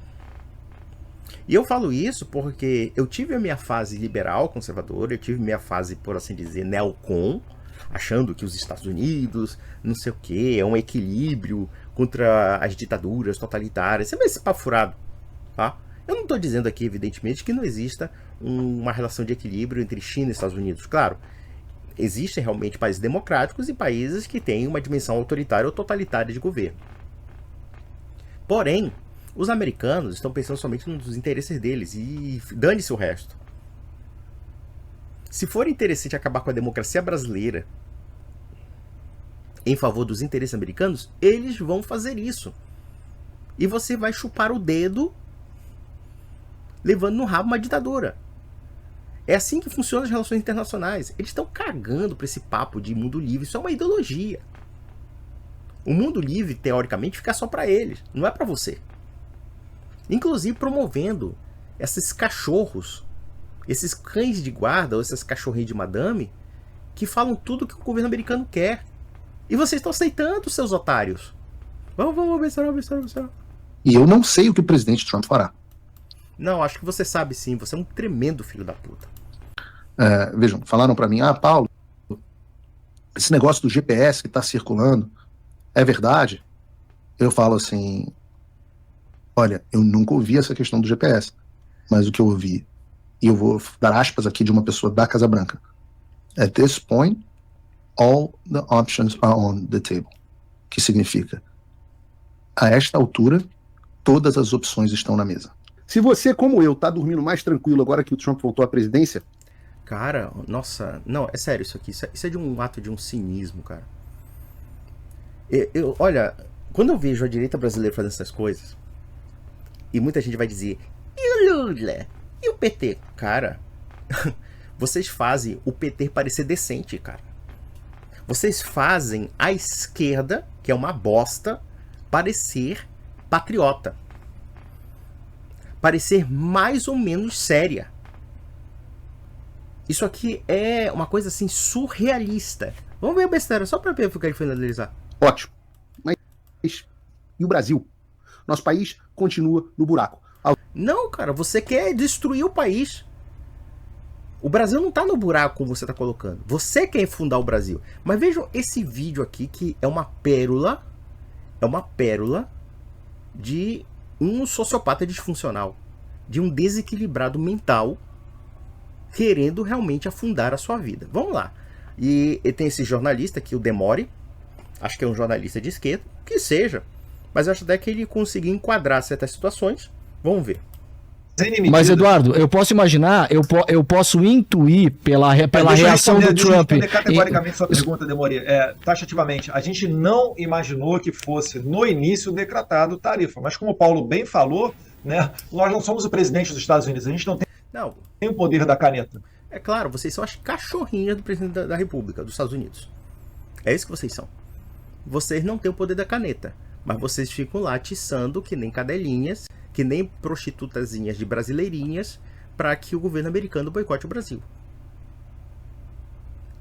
E eu falo isso porque eu tive a minha fase liberal, conservadora, eu tive minha fase, por assim dizer, neocon, achando que os Estados Unidos, não sei o que, é um equilíbrio contra as ditaduras totalitárias. Você vai esse papo furado, tá? Eu não estou dizendo aqui, evidentemente, que não exista uma relação de equilíbrio entre China e Estados Unidos. Claro, existem realmente países democráticos e países que têm uma dimensão autoritária ou totalitária de governo. Porém, os americanos estão pensando somente nos interesses deles e dane-se o resto. Se for interessante acabar com a democracia brasileira em favor dos interesses americanos, eles vão fazer isso. E você vai chupar o dedo levando no rabo uma ditadura. É assim que funcionam as relações internacionais. Eles estão cagando para esse papo de mundo livre. Isso é uma ideologia. O mundo livre, teoricamente, fica só para eles, não é para você. Inclusive promovendo esses cachorros, esses cães de guarda, ou esses cachorrinhos de madame, que falam tudo que o governo americano quer. E vocês estão aceitando, seus otários. Vamos, besteira. E eu não sei o que o presidente Trump fará. Não, acho que você sabe sim, você é um tremendo filho da puta. Vejam, falaram para mim, Paulo, esse negócio do GPS que está circulando, é verdade? Eu falo assim, olha, eu nunca ouvi essa questão do GPS, mas o que eu ouvi, e eu vou dar aspas aqui de uma pessoa da Casa Branca, at this point, all the options are on the table. Que significa, a esta altura, todas as opções estão na mesa. Se você, como eu, tá dormindo mais tranquilo agora que o Trump voltou à presidência... Cara, nossa, não, é sério isso aqui, isso é de um ato de um cinismo, cara. Olha, quando eu vejo a direita brasileira fazendo essas coisas, e muita gente vai dizer, e o Lula? E o PT? Cara, vocês fazem o PT parecer decente, cara. Vocês fazem a esquerda, que é uma bosta, parecer patriota. Parecer mais ou menos séria. Isso aqui é uma coisa assim surrealista. Vamos ver a besteira, só pra ver o que ele foi analisar. Ótimo. Mas e o Brasil? Nosso país continua no buraco. Não, cara, você quer destruir o país. O Brasil não tá no buraco como você tá colocando. Você quer fundar o Brasil. Mas vejam esse vídeo aqui que é uma pérola. É uma pérola de um sociopata disfuncional. De um desequilibrado mental querendo realmente afundar a sua vida. Vamos lá. E tem esse jornalista aqui, o Demore. Acho que é um jornalista de esquerda. Que seja. Mas eu acho até que ele conseguiu enquadrar certas situações. Vamos ver. Mas, Eduardo, eu posso imaginar, eu posso intuir pela reação do Trump. Deixa eu responder categoricamente sua pergunta, Demore. Taxativamente, a gente não imaginou que fosse, no início, decretado tarifa. Mas como o Paulo bem falou, né, nós não somos o presidente dos Estados Unidos. A gente não tem o poder da caneta. É claro, vocês são as cachorrinhas do presidente da República, dos Estados Unidos. É isso que vocês são. Vocês não têm o poder da caneta. Mas vocês ficam lá atiçando que nem cadelinhas, que nem prostitutazinhas de brasileirinhas, para que o governo americano boicote o Brasil.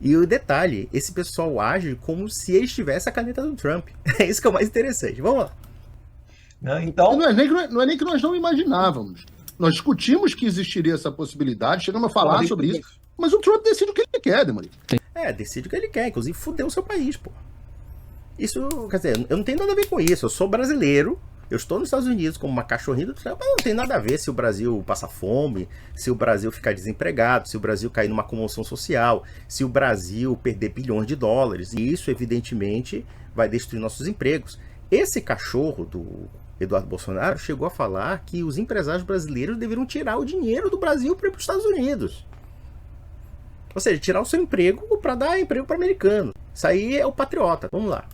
E o detalhe, esse pessoal age como se eles tivessem a caneta do Trump. É isso que é o mais interessante. Vamos lá. Então... Não é nem que nós não imaginávamos. Nós discutimos que existiria essa possibilidade, chegamos a falar sobre isso. Mas o Trump decide o que ele quer, Demore. Decide o que ele quer. Inclusive, fudeu o seu país, pô. Isso, quer dizer, eu não tenho nada a ver com isso. Eu sou brasileiro, eu estou nos Estados Unidos como uma cachorrinha do Trump, mas não tem nada a ver se o Brasil passa fome, se o Brasil ficar desempregado, se o Brasil cair numa comoção social, se o Brasil perder bilhões de dólares. E isso, evidentemente, vai destruir nossos empregos. Esse cachorro do Eduardo Bolsonaro chegou a falar que os empresários brasileiros deveriam tirar o dinheiro do Brasil para ir para os Estados Unidos. Ou seja, tirar o seu emprego para dar emprego para americano. Isso aí é o patriota. Vamos lá.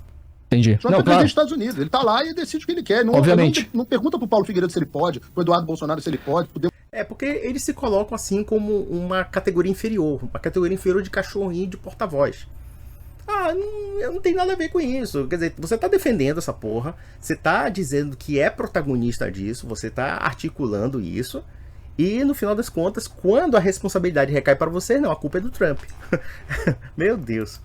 Entendi. Só que presidente dos Estados Unidos. Ele tá lá e decide o que ele quer. Não, obviamente. Não pergunta pro Paulo Figueiredo se ele pode, pro Eduardo Bolsonaro se ele pode. Porque eles se colocam assim como uma categoria inferior. Uma categoria inferior de cachorrinho de porta-voz. Eu não tenho nada a ver com isso. Quer dizer, você tá defendendo essa porra. Você tá dizendo que é protagonista disso. Você tá articulando isso. E no final das contas, quando a responsabilidade recai para você, não, a culpa é do Trump. Meu Deus.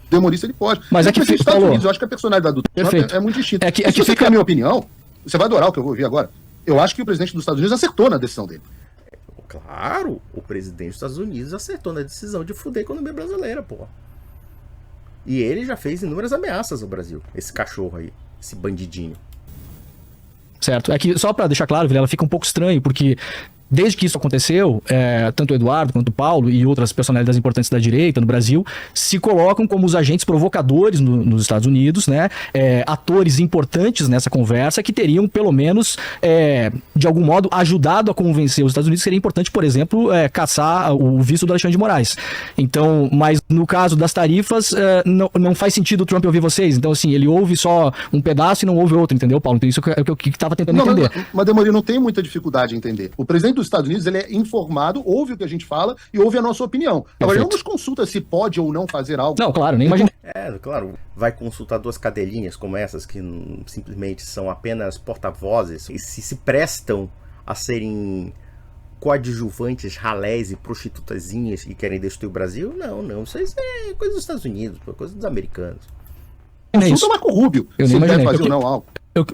Demorista ele pode. Mas é que nos Estados Unidos, eu acho que a personalidade do Trump é muito distinta. Se você quer a minha opinião, você vai adorar o que eu vou ouvir agora. Eu acho que o presidente dos Estados Unidos acertou na decisão dele. Claro, o presidente dos Estados Unidos acertou na decisão de fuder a economia brasileira, pô. E ele já fez inúmeras ameaças ao Brasil, esse cachorro aí, esse bandidinho. Certo. É que, só para deixar claro, Vilela, fica um pouco estranho, porque desde que isso aconteceu, tanto o Eduardo quanto o Paulo e outras personalidades importantes da direita no Brasil se colocam como os agentes provocadores nos Estados Unidos, né? Atores importantes nessa conversa que teriam, pelo menos, de algum modo, ajudado a convencer os Estados Unidos que seria importante, por exemplo, caçar o visto do Alexandre de Moraes. Então, mas no caso das tarifas, não faz sentido o Trump ouvir vocês. Então, assim, ele ouve só um pedaço e não ouve outro, entendeu, Paulo? Então, isso é o que eu estava tentando entender. Mas Demorim, não tem muita dificuldade em entender. O presidente dos Estados Unidos, ele é informado, ouve o que a gente fala e ouve a nossa opinião. Agora, ele não nos consulta se pode ou não fazer algo. Não, claro, nem imagino. Claro, vai consultar duas cadelinhas como essas, que simplesmente são apenas porta-vozes e se prestam a serem coadjuvantes, ralés e prostitutazinhas que querem destruir o Brasil. Não, isso é coisa dos Estados Unidos, coisa dos americanos. Consulta o Marco Rubio, se ele deve fazer ou não algo.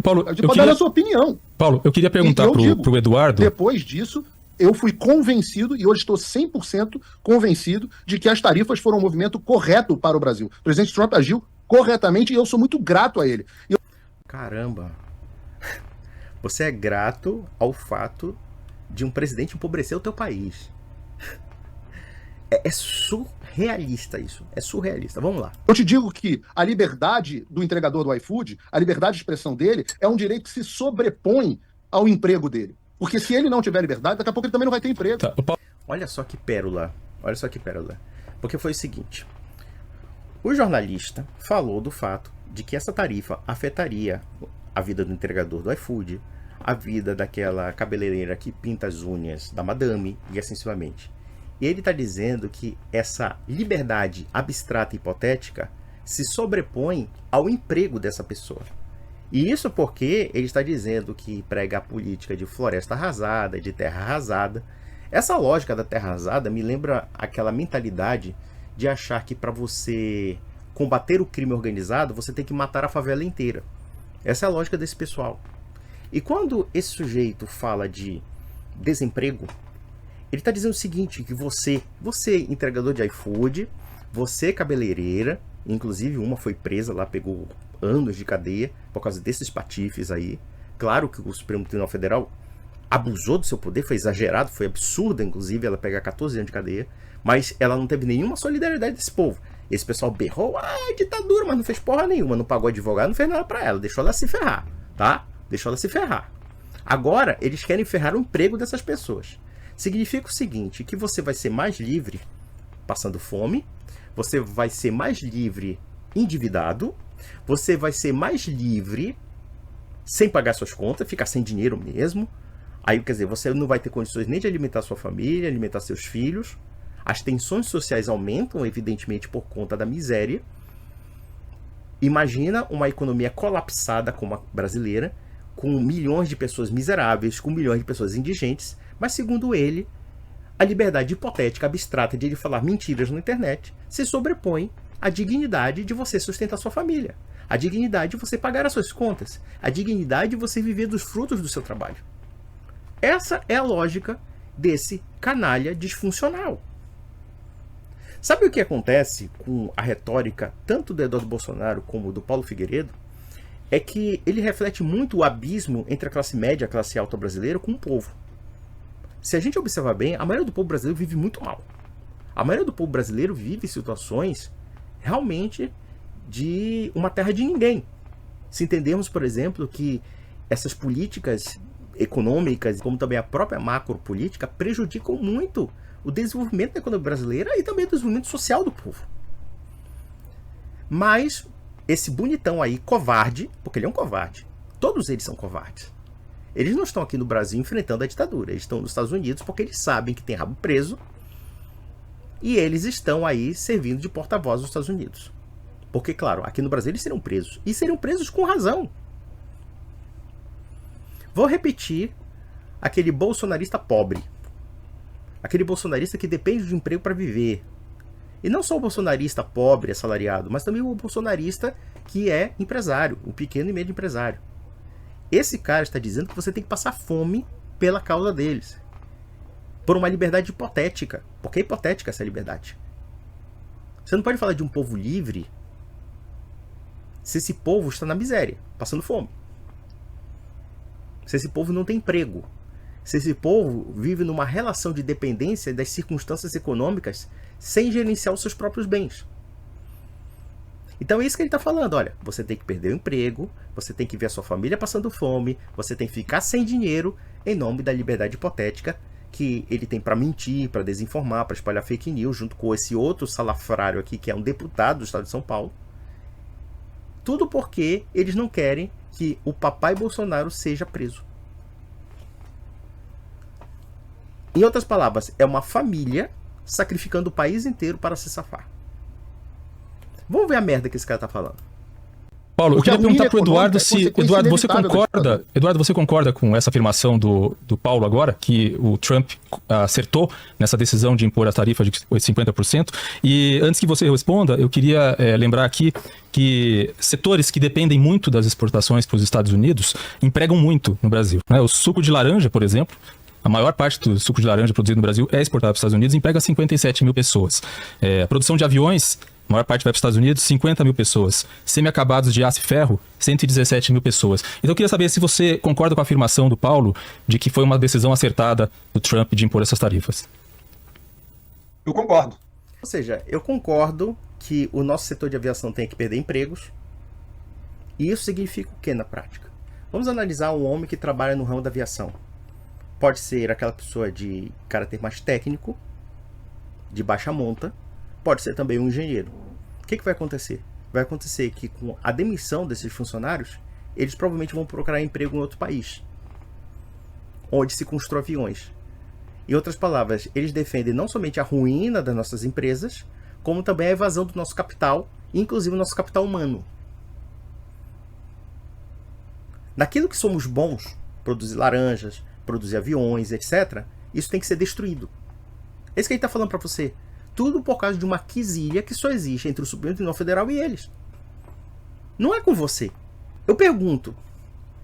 Paulo, pode dar a sua opinião. Paulo, eu queria perguntar pro Eduardo. Depois disso, eu fui convencido, e hoje estou 100% convencido, de que as tarifas foram um movimento correto para o Brasil. O presidente Trump agiu corretamente e eu sou muito grato a ele. Caramba! Você é grato ao fato de um presidente empobrecer o teu país. É surrealista isso. É surrealista. Vamos lá. Eu te digo que a liberdade do entregador do iFood, a liberdade de expressão dele, é um direito que se sobrepõe ao emprego dele. Porque se ele não tiver liberdade, daqui a pouco ele também não vai ter emprego. Tá. Olha só que pérola. Porque foi o seguinte. O jornalista falou do fato de que essa tarifa afetaria a vida do entregador do iFood, a vida daquela cabeleireira que pinta as unhas da madame e assim sucessivamente. E ele está dizendo que essa liberdade abstrata e hipotética se sobrepõe ao emprego dessa pessoa. E isso porque ele está dizendo que prega a política de floresta arrasada, de terra arrasada. Essa lógica da terra arrasada me lembra aquela mentalidade de achar que para você combater o crime organizado, você tem que matar a favela inteira. Essa é a lógica desse pessoal. E quando esse sujeito fala de desemprego, ele está dizendo o seguinte, que você entregador de iFood, você cabeleireira, inclusive uma foi presa lá, pegou anos de cadeia por causa desses patifes aí. Claro que o Supremo Tribunal Federal abusou do seu poder, foi exagerado, foi absurdo, inclusive, ela pegar 14 anos de cadeia, mas ela não teve nenhuma solidariedade desse povo. Esse pessoal berrou, ditadura, mas não fez porra nenhuma, não pagou advogado, não fez nada pra ela, deixou ela se ferrar, tá? Deixou ela se ferrar. Agora, eles querem ferrar o emprego dessas pessoas. Significa o seguinte, que você vai ser mais livre passando fome, você vai ser mais livre endividado, você vai ser mais livre sem pagar suas contas, ficar sem dinheiro mesmo. Aí, quer dizer, você não vai ter condições nem de alimentar sua família, alimentar seus filhos. As tensões sociais aumentam, evidentemente, por conta da miséria. Imagina uma economia colapsada como a brasileira, com milhões de pessoas miseráveis, com milhões de pessoas indigentes, mas segundo ele, a liberdade hipotética, abstrata de ele falar mentiras na internet se sobrepõe à dignidade de você sustentar sua família, a dignidade de você pagar as suas contas, a dignidade de você viver dos frutos do seu trabalho. Essa é a lógica desse canalha disfuncional. Sabe o que acontece com a retórica tanto do Eduardo Bolsonaro como do Paulo Figueiredo? É que ele reflete muito o abismo entre a classe média e a classe alta brasileira com o povo. Se a gente observar bem, a maioria do povo brasileiro vive muito mal. A maioria do povo brasileiro vive situações realmente de uma terra de ninguém. Se entendermos, por exemplo, que essas políticas econômicas, como também a própria macropolítica, prejudicam muito o desenvolvimento da economia brasileira e também o desenvolvimento social do povo. Mas esse bonitão aí, covarde, porque ele é um covarde, todos eles são covardes. Eles não estão aqui no Brasil enfrentando a ditadura, eles estão nos Estados Unidos porque eles sabem que tem rabo preso e eles estão aí servindo de porta-voz dos Estados Unidos. Porque, claro, aqui no Brasil eles seriam presos, e seriam presos com razão. Vou repetir aquele bolsonarista pobre, aquele bolsonarista que depende do emprego para viver. E não só o bolsonarista pobre, assalariado, mas também o bolsonarista que é empresário, o pequeno e médio empresário. Esse cara está dizendo que você tem que passar fome pela causa deles. Por uma liberdade hipotética. Porque é hipotética essa liberdade. Você não pode falar de um povo livre se esse povo está na miséria, passando fome. Se esse povo não tem emprego. Se esse povo vive numa relação de dependência das circunstâncias econômicas sem gerenciar os seus próprios bens. Então é isso que ele está falando. Olha, você tem que perder o emprego, você tem que ver a sua família passando fome, você tem que ficar sem dinheiro em nome da liberdade hipotética que ele tem para mentir, para desinformar, para espalhar fake news, junto com esse outro salafrário aqui, que é um deputado do estado de São Paulo. Tudo porque eles não querem que o papai Bolsonaro seja preso. Em outras palavras, é uma família sacrificando o país inteiro para se safar. Vamos ver a merda que esse cara tá falando. Paulo, eu queria perguntar pro Eduardo se... Eduardo, você concorda com essa afirmação do Paulo agora, que o Trump acertou nessa decisão de impor a tarifa de 50%? E antes que você responda, eu queria lembrar aqui que setores que dependem muito das exportações para os Estados Unidos empregam muito no Brasil, né? O suco de laranja, por exemplo, a maior parte do suco de laranja produzido no Brasil é exportado para os Estados Unidos e emprega 57 mil pessoas. A produção de aviões... A maior parte vai para os Estados Unidos, 50 mil pessoas. Semi-acabados de aço e ferro, 117 mil pessoas. Então eu queria saber se você concorda com a afirmação do Paulo de que foi uma decisão acertada do Trump de impor essas tarifas. Eu concordo. Ou seja, eu concordo que o nosso setor de aviação tem que perder empregos. E isso significa o que na prática? Vamos analisar um homem que trabalha no ramo da aviação. Pode ser aquela pessoa de caráter mais técnico, de baixa monta. Pode ser também um engenheiro. O que vai acontecer? Vai acontecer que com a demissão desses funcionários, eles provavelmente vão procurar emprego em outro país, onde se constrói aviões. Em outras palavras, eles defendem não somente a ruína das nossas empresas, como também a evasão do nosso capital, inclusive o nosso capital humano. Naquilo que somos bons, produzir laranjas, produzir aviões, etc., isso tem que ser destruído. É isso que ele está falando para você. Tudo por causa de uma quizilha que só existe entre o Supremo Tribunal Federal e eles. Não é com você. Eu pergunto,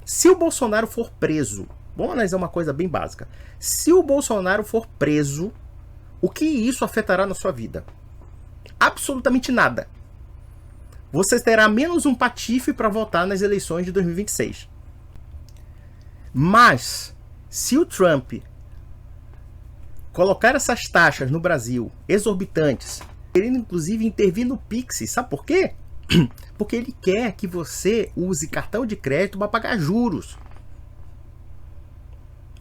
se o Bolsonaro for preso, vamos analisar uma coisa bem básica. Se o Bolsonaro for preso, o que isso afetará na sua vida? Absolutamente nada. Você terá menos um patife para votar nas eleições de 2026. Mas, se o Trump colocar essas taxas no Brasil, exorbitantes, querendo inclusive intervir no Pix, sabe por quê? Porque ele quer que você use cartão de crédito para pagar juros.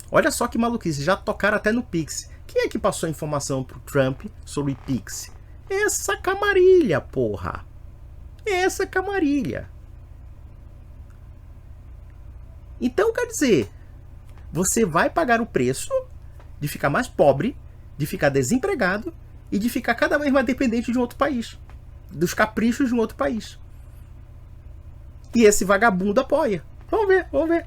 Olha só que maluquice, já tocaram até no Pix. Quem é que passou a informação pro Trump sobre Pix? Essa camarilha, porra. Essa camarilha. Então, quer dizer, você vai pagar o preço de ficar mais pobre, de ficar desempregado e de ficar cada vez mais dependente de um outro país, dos caprichos de um outro país. E esse vagabundo apoia. Vamos ver, vamos ver.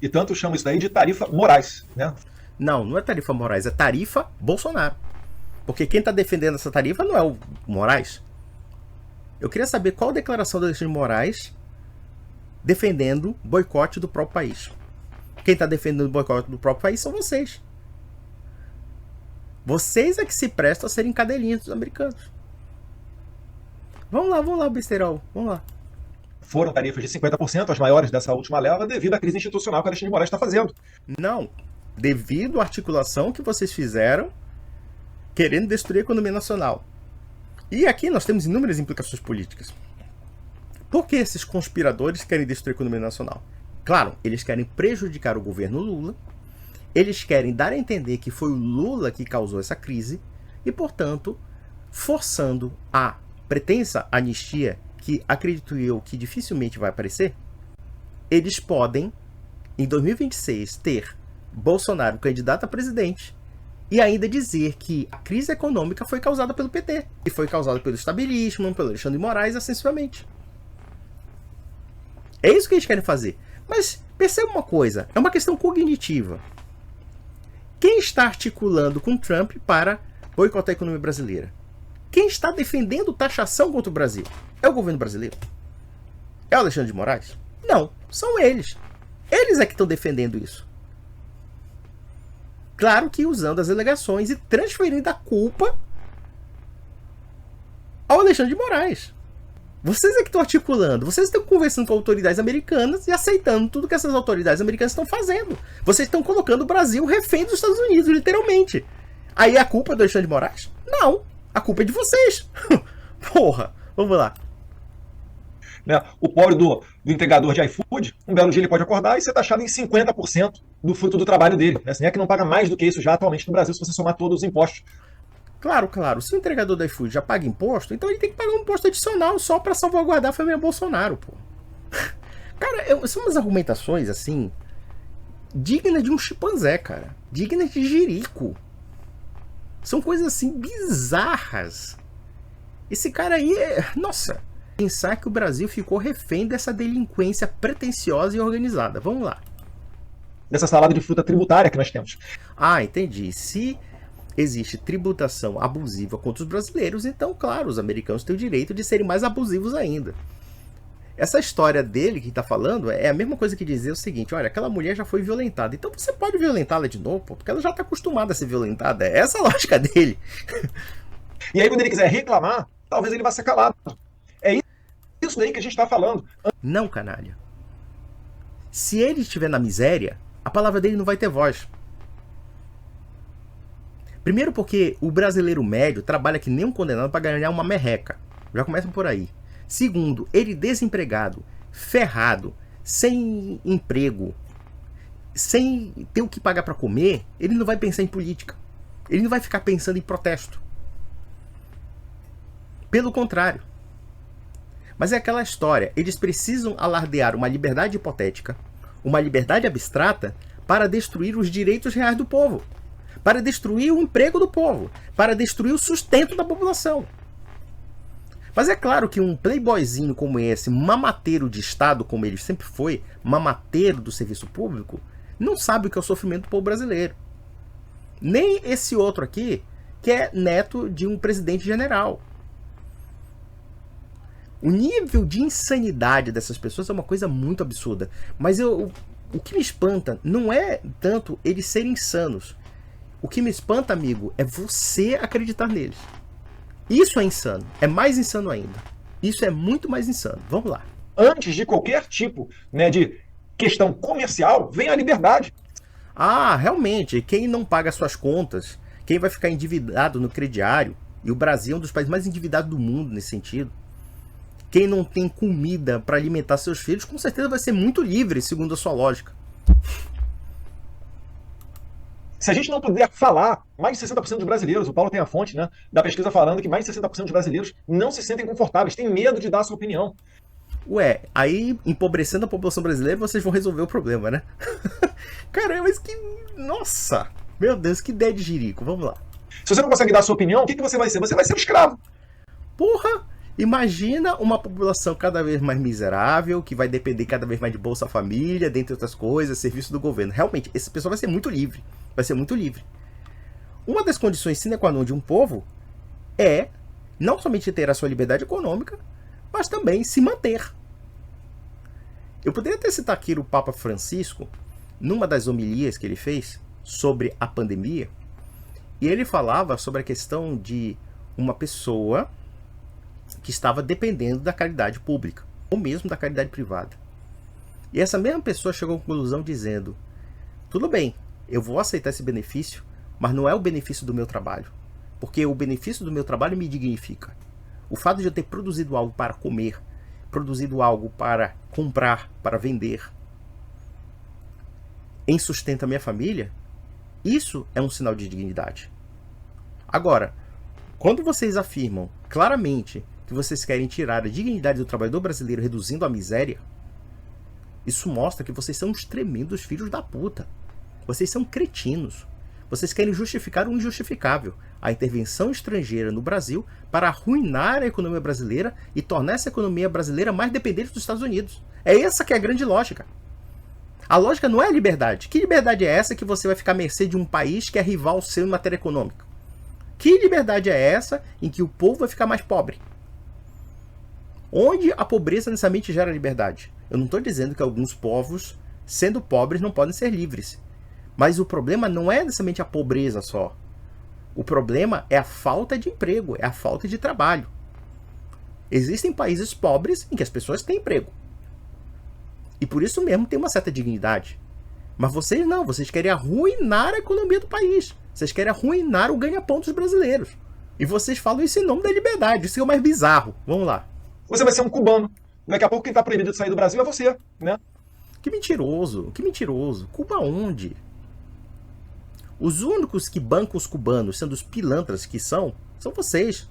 E tanto chamam isso daí de tarifa Moraes, né? Não, não é tarifa Moraes, é tarifa Bolsonaro. Porque quem está defendendo essa tarifa não é o Moraes. Eu queria saber qual a declaração do Alexandre de Moraes defendendo boicote do próprio país. Quem está defendendo o boicote do próprio país são vocês. Vocês é que se prestam a serem cadelinhas dos americanos. Vamos lá, besteirol. Vamos lá. Foram tarifas de 50%, as maiores dessa última leva, devido à crise institucional que o Alexandre de Moraes está fazendo. Não. Devido à articulação que vocês fizeram, querendo destruir a economia nacional. E aqui nós temos inúmeras implicações políticas. Por que esses conspiradores querem destruir a economia nacional? Claro, eles querem prejudicar o governo Lula, eles querem dar a entender que foi o Lula que causou essa crise e, portanto, forçando a pretensa anistia, que acredito eu que dificilmente vai aparecer, eles podem, em 2026, ter Bolsonaro candidato a presidente e ainda dizer que a crise econômica foi causada pelo PT e foi causada pelo estabilismo, pelo Alexandre de Moraes, acessivamente. É isso que eles querem fazer. Mas perceba uma coisa, é uma questão cognitiva. Quem está articulando com Trump para boicotar a economia brasileira? Quem está defendendo taxação contra o Brasil? É o governo brasileiro? É o Alexandre de Moraes? Não, são eles. Eles é que estão defendendo isso. Claro que usando as alegações e transferindo a culpa ao Alexandre de Moraes. Vocês é que estão articulando, vocês estão conversando com autoridades americanas e aceitando tudo que essas autoridades americanas estão fazendo. Vocês estão colocando o Brasil refém dos Estados Unidos, literalmente. Aí a culpa é do Alexandre de Moraes? Não, a culpa é de vocês. Porra, vamos lá. Né? O pobre do entregador de iFood, um belo dia ele pode acordar e ser taxado em 50% do fruto do trabalho dele. Assim, é que não paga mais do que isso já atualmente no Brasil, se você somar todos os impostos. Claro. Se o entregador do iFood já paga imposto, então ele tem que pagar um imposto adicional só para salvaguardar a família Bolsonaro, pô. Cara, são umas argumentações, assim, dignas de um chimpanzé, cara. Dignas de jirico. São coisas, assim, bizarras. Esse cara aí Nossa. Pensar que o Brasil ficou refém dessa delinquência pretensiosa e organizada. Vamos lá. Dessa salada de fruta tributária que nós temos. Ah, entendi. Se existe tributação abusiva contra os brasileiros, então, claro, os americanos têm o direito de serem mais abusivos ainda. Essa história dele que está falando é a mesma coisa que dizer o seguinte: olha, aquela mulher já foi violentada, então você pode violentá-la de novo, pô, porque ela já está acostumada a ser violentada. É essa a lógica dele. E aí, quando ele quiser reclamar, talvez ele vá ser calado. É isso daí que a gente está falando. Não, canalha. Se ele estiver na miséria, a palavra dele não vai ter voz. Primeiro porque o brasileiro médio trabalha que nem um condenado para ganhar uma merreca. Já começa por aí. Segundo, ele desempregado, ferrado, sem emprego, sem ter o que pagar para comer, ele não vai pensar em política. Ele não vai ficar pensando em protesto. Pelo contrário. Mas é aquela história, eles precisam alardear uma liberdade hipotética, uma liberdade abstrata, para destruir os direitos reais do povo, para destruir o emprego do povo, para destruir o sustento da população. Mas é claro que um playboyzinho como esse, mamateiro de Estado como ele sempre foi, mamateiro do serviço público, não sabe o que é o sofrimento do povo brasileiro. Nem esse outro aqui, que é neto de um presidente general. O nível de insanidade dessas pessoas é uma coisa muito absurda. Mas o que me espanta não é tanto eles serem insanos. O que me espanta, amigo, é você acreditar neles. Isso é insano. É mais insano ainda. Isso é muito mais insano. Vamos lá. Antes de qualquer tipo, né, de questão comercial, vem a liberdade. Ah, realmente. Quem não paga suas contas, quem vai ficar endividado no crediário, e o Brasil é um dos países mais endividados do mundo nesse sentido, quem não tem comida para alimentar seus filhos, com certeza vai ser muito livre, segundo a sua lógica. Se a gente não puder falar, mais de 60% dos brasileiros, o Paulo tem a fonte, né, da pesquisa falando que mais de 60% dos brasileiros não se sentem confortáveis, têm medo de dar a sua opinião. Ué, aí empobrecendo a população brasileira, vocês vão resolver o problema, né? Caramba, mas que... Nossa! Meu Deus, que ideia de jirico. Vamos lá. Se você não consegue dar a sua opinião, o que você vai ser? Você vai ser um escravo. Porra! Imagina uma população cada vez mais miserável, que vai depender cada vez mais de Bolsa Família, dentre outras coisas, serviço do governo. Realmente, esse pessoal vai ser muito livre. Vai ser muito livre. Uma das condições sine qua non de um povo é não somente ter a sua liberdade econômica, mas também se manter. Eu poderia até citar aqui o Papa Francisco, numa das homilias que ele fez sobre a pandemia, e ele falava sobre a questão de uma pessoa que estava dependendo da caridade pública, ou mesmo da caridade privada. E essa mesma pessoa chegou à conclusão dizendo: tudo bem, eu vou aceitar esse benefício, mas não é o benefício do meu trabalho, porque o benefício do meu trabalho me dignifica. O fato de eu ter produzido algo para comer, produzido algo para comprar, para vender, em sustento a minha família, isso é um sinal de dignidade. Agora, quando vocês afirmam claramente que vocês querem tirar a dignidade do trabalhador brasileiro reduzindo a miséria, isso mostra que vocês são uns tremendos filhos da puta. Vocês são cretinos. Vocês querem justificar o injustificável, a intervenção estrangeira no Brasil para arruinar a economia brasileira e tornar essa economia brasileira mais dependente dos Estados Unidos. É essa que é a grande lógica. A lógica não é a liberdade. Que liberdade é essa que você vai ficar à mercê de um país que é rival seu em matéria econômica? Que liberdade é essa em que o povo vai ficar mais pobre? Onde a pobreza necessariamente gera liberdade? Eu não estou dizendo que alguns povos, sendo pobres, não podem ser livres. Mas o problema não é necessariamente a pobreza só. O problema é a falta de emprego, é a falta de trabalho. Existem países pobres em que as pessoas têm emprego. E por isso mesmo tem uma certa dignidade. Mas vocês não, vocês querem arruinar a economia do país. Vocês querem arruinar o ganha-pão dos brasileiros. E vocês falam isso em nome da liberdade. Isso é o mais bizarro. Vamos lá. Você vai ser um cubano. Daqui a pouco quem está proibido de sair do Brasil é você, né? Que mentiroso, que mentiroso. Cuba onde? Os únicos que bancam os cubanos, sendo os pilantras que são vocês.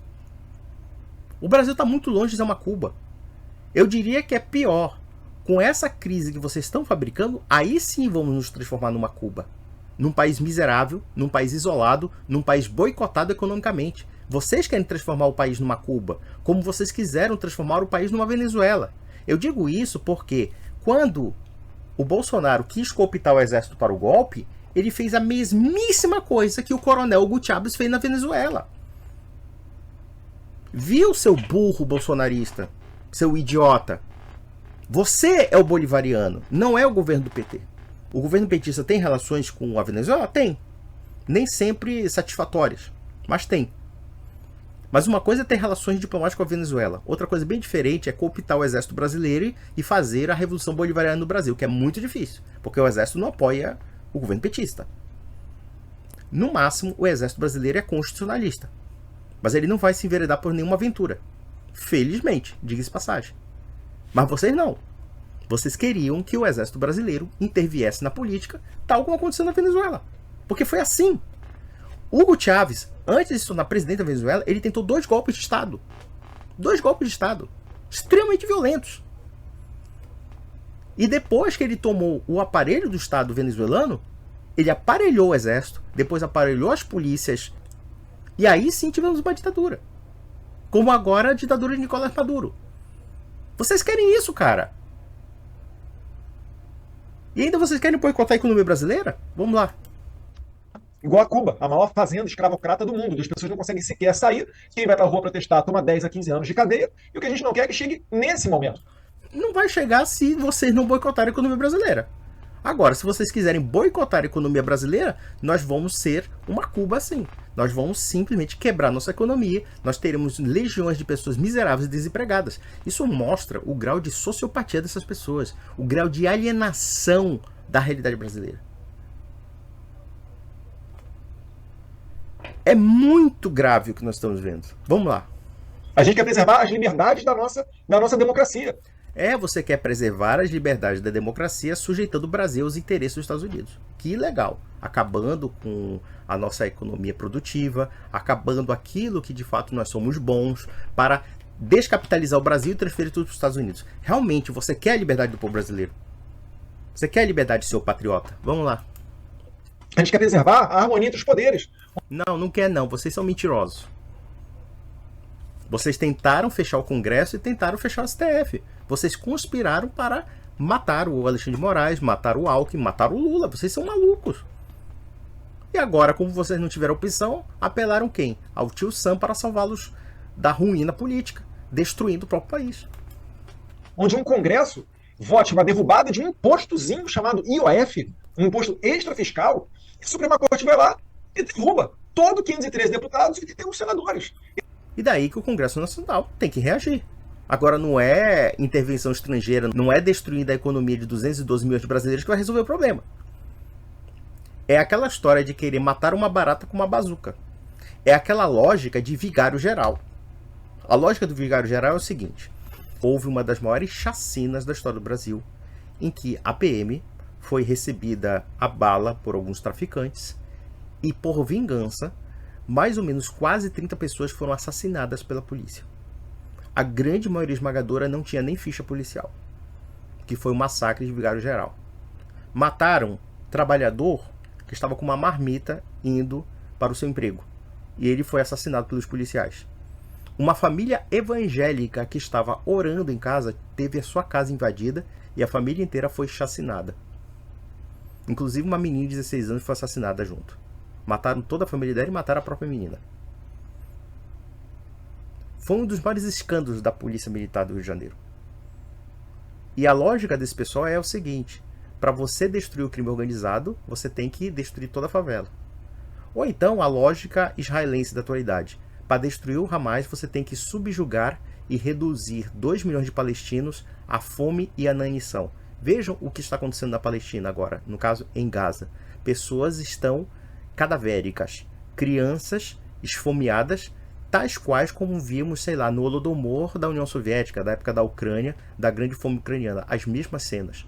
O Brasil está muito longe de ser uma Cuba. Eu diria que é pior. Com essa crise que vocês estão fabricando, aí sim vamos nos transformar numa Cuba. Num país miserável, num país isolado, num país boicotado economicamente. Vocês querem transformar o país numa Cuba, como vocês quiseram transformar o país numa Venezuela. Eu digo isso porque quando o Bolsonaro quis cooptar o exército para o golpe, ele fez a mesmíssima coisa que o coronel Hugo Chávez fez na Venezuela. Viu, seu burro bolsonarista, seu idiota? Você é o bolivariano, não é o governo do PT. O governo petista tem relações com a Venezuela? Tem. Nem sempre satisfatórias, mas tem. Mas uma coisa é ter relações diplomáticas com a Venezuela. Outra coisa bem diferente é cooptar o exército brasileiro e fazer a Revolução Bolivariana no Brasil, que é muito difícil, porque o exército não apoia o governo petista. No máximo, o exército brasileiro é constitucionalista. Mas ele não vai se enveredar por nenhuma aventura. Felizmente, diga-se passagem. Mas vocês não. Vocês queriam que o exército brasileiro interviesse na política, tal como aconteceu na Venezuela. Porque foi assim. Hugo Chávez, antes de se tornar presidente da Venezuela, ele tentou 2 golpes de Estado. 2 golpes de Estado. Extremamente violentos. E depois que ele tomou o aparelho do Estado venezuelano, ele aparelhou o exército, depois aparelhou as polícias, e aí sim tivemos uma ditadura. Como agora a ditadura de Nicolás Maduro. Vocês querem isso, cara? E ainda vocês querem boicotar a economia brasileira? Vamos lá. Igual a Cuba, a maior fazenda escravocrata do mundo. As pessoas não conseguem sequer sair. Quem vai pra rua protestar toma 10 a 15 anos de cadeia. E o que a gente não quer é que chegue nesse momento. Não vai chegar se vocês não boicotarem a economia brasileira. Agora, se vocês quiserem boicotar a economia brasileira, nós vamos ser uma Cuba assim. Nós vamos simplesmente quebrar nossa economia, nós teremos legiões de pessoas miseráveis e desempregadas. Isso mostra o grau de sociopatia dessas pessoas, o grau de alienação da realidade brasileira. É muito grave o que nós estamos vendo. Vamos lá. A gente quer preservar as liberdades da nossa democracia. Você quer preservar as liberdades da democracia sujeitando o Brasil aos interesses dos Estados Unidos. Que legal. Acabando com a nossa economia produtiva, acabando aquilo que de fato nós somos bons, para descapitalizar o Brasil e transferir tudo para os Estados Unidos. Realmente, você quer a liberdade do povo brasileiro? Você quer a liberdade, seu patriota? Vamos lá. A gente quer preservar a harmonia entre os poderes. Não quer não. Vocês são mentirosos. Vocês tentaram fechar o Congresso e tentaram fechar o STF. Vocês conspiraram para matar o Alexandre de Moraes, matar o Alckmin, matar o Lula. Vocês são malucos. E agora, como vocês não tiveram opção, apelaram quem? Ao tio Sam para salvá-los da ruína política, destruindo o próprio país. Onde um Congresso vote uma derrubada de um impostozinho chamado IOF, um imposto extrafiscal, e a Suprema Corte vai lá e derruba todo 513 deputados e 81 senadores. E daí que o Congresso Nacional tem que reagir. Agora não é intervenção estrangeira, não é destruindo a economia de 212 milhões de brasileiros que vai resolver o problema. É aquela história de querer matar uma barata com uma bazuca. É aquela lógica de vigário geral. A lógica do vigário geral é o seguinte. Houve uma das maiores chacinas da história do Brasil, em que a PM foi recebida a bala por alguns traficantes e, por vingança, mais ou menos quase 30 pessoas foram assassinadas pela polícia. A grande maioria esmagadora não tinha nem ficha policial, que foi um massacre de vigário geral. Mataram trabalhador que estava com uma marmita indo para o seu emprego, e ele foi assassinado pelos policiais. Uma família evangélica que estava orando em casa teve a sua casa invadida e a família inteira foi chacinada. Inclusive uma menina de 16 anos foi assassinada junto. Mataram toda a família dela e mataram a própria menina. Foi um dos maiores escândalos da Polícia Militar do Rio de Janeiro. E a lógica desse pessoal é o seguinte: para você destruir o crime organizado, você tem que destruir toda a favela. Ou então a lógica israelense da atualidade: para destruir o Hamas, você tem que subjugar e reduzir 2 milhões de palestinos à fome e à inanição. Vejam o que está acontecendo na Palestina agora, no caso em Gaza. Pessoas estão cadavéricas, crianças esfomeadas, tais quais como vimos, sei lá, no Holodomor da União Soviética, da época da Ucrânia, da grande fome ucraniana, as mesmas cenas.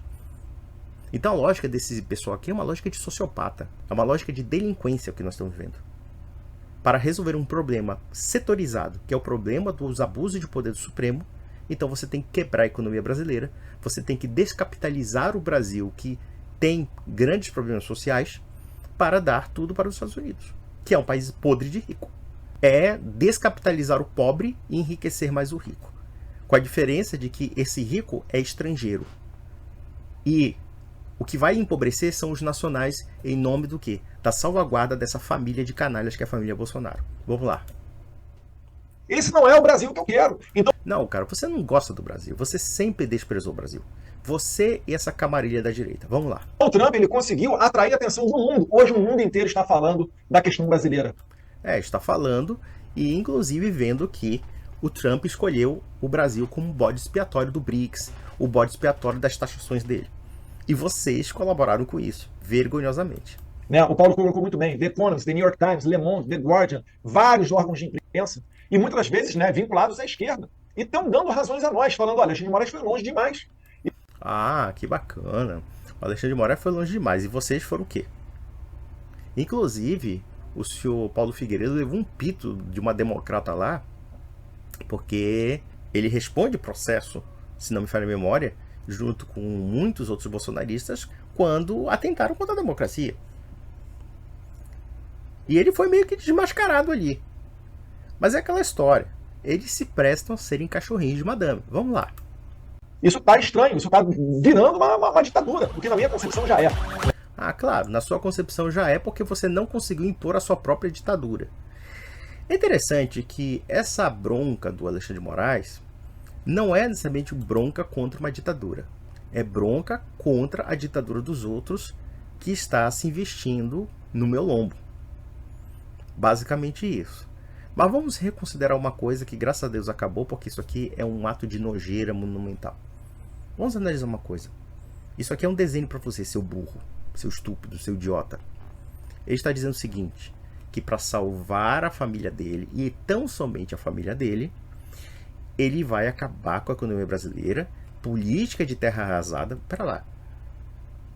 Então a lógica desse pessoal aqui é uma lógica de sociopata, é uma lógica de delinquência que nós estamos vivendo. Para resolver um problema setorizado, que é o problema dos abusos de poder do Supremo, então você tem que quebrar a economia brasileira, você tem que descapitalizar o Brasil, que tem grandes problemas sociais, para dar tudo para os Estados Unidos, que é um país podre de rico. É descapitalizar o pobre e enriquecer mais o rico. Com a diferença de que esse rico é estrangeiro. E o que vai empobrecer são os nacionais em nome do quê? Da salvaguarda dessa família de canalhas que é a família Bolsonaro. Vamos lá. Esse não é o Brasil que eu quero. Então... Não, cara, você não gosta do Brasil. Você sempre desprezou o Brasil. Você e essa camarilha da direita. Vamos lá. O Trump, ele conseguiu atrair a atenção do mundo. Hoje o mundo inteiro está falando da questão brasileira. Está falando e inclusive vendo que o Trump escolheu o Brasil como bode expiatório do BRICS, o bode expiatório das taxações dele. E vocês colaboraram com isso, vergonhosamente. Né? O Paulo colocou muito bem. The Economist, The New York Times, Le Monde, The Guardian, vários órgãos de imprensa, e muitas vezes, né, vinculados à esquerda. E estão dando razões a nós, falando, olha, Alexandre de Moraes foi longe demais. Ah, que bacana. O Alexandre de Moraes foi longe demais. E vocês foram o quê? Inclusive, o senhor Paulo Figueiredo levou um pito de uma democrata lá, porque ele responde processo, se não me falha a memória, junto com muitos outros bolsonaristas, quando atentaram contra a democracia. E ele foi meio que desmascarado ali. Mas é aquela história. Eles se prestam a serem cachorrinhos de madame. Vamos lá. Isso tá estranho, isso tá virando uma ditadura, porque na minha concepção já é. Ah, claro, na sua concepção já é porque você não conseguiu impor a sua própria ditadura. É interessante que essa bronca do Alexandre de Moraes não é necessariamente bronca contra uma ditadura. É bronca contra a ditadura dos outros que está se investindo no meu lombo. Basicamente isso. Mas vamos reconsiderar uma coisa que graças a Deus acabou, porque isso aqui é um ato de nojeira monumental. Vamos analisar uma coisa. Isso aqui é um desenho para você, seu burro, seu estúpido, seu idiota. Ele está dizendo o seguinte, que para salvar a família dele, e tão somente a família dele, ele vai acabar com a economia brasileira, política de terra arrasada. Pera lá.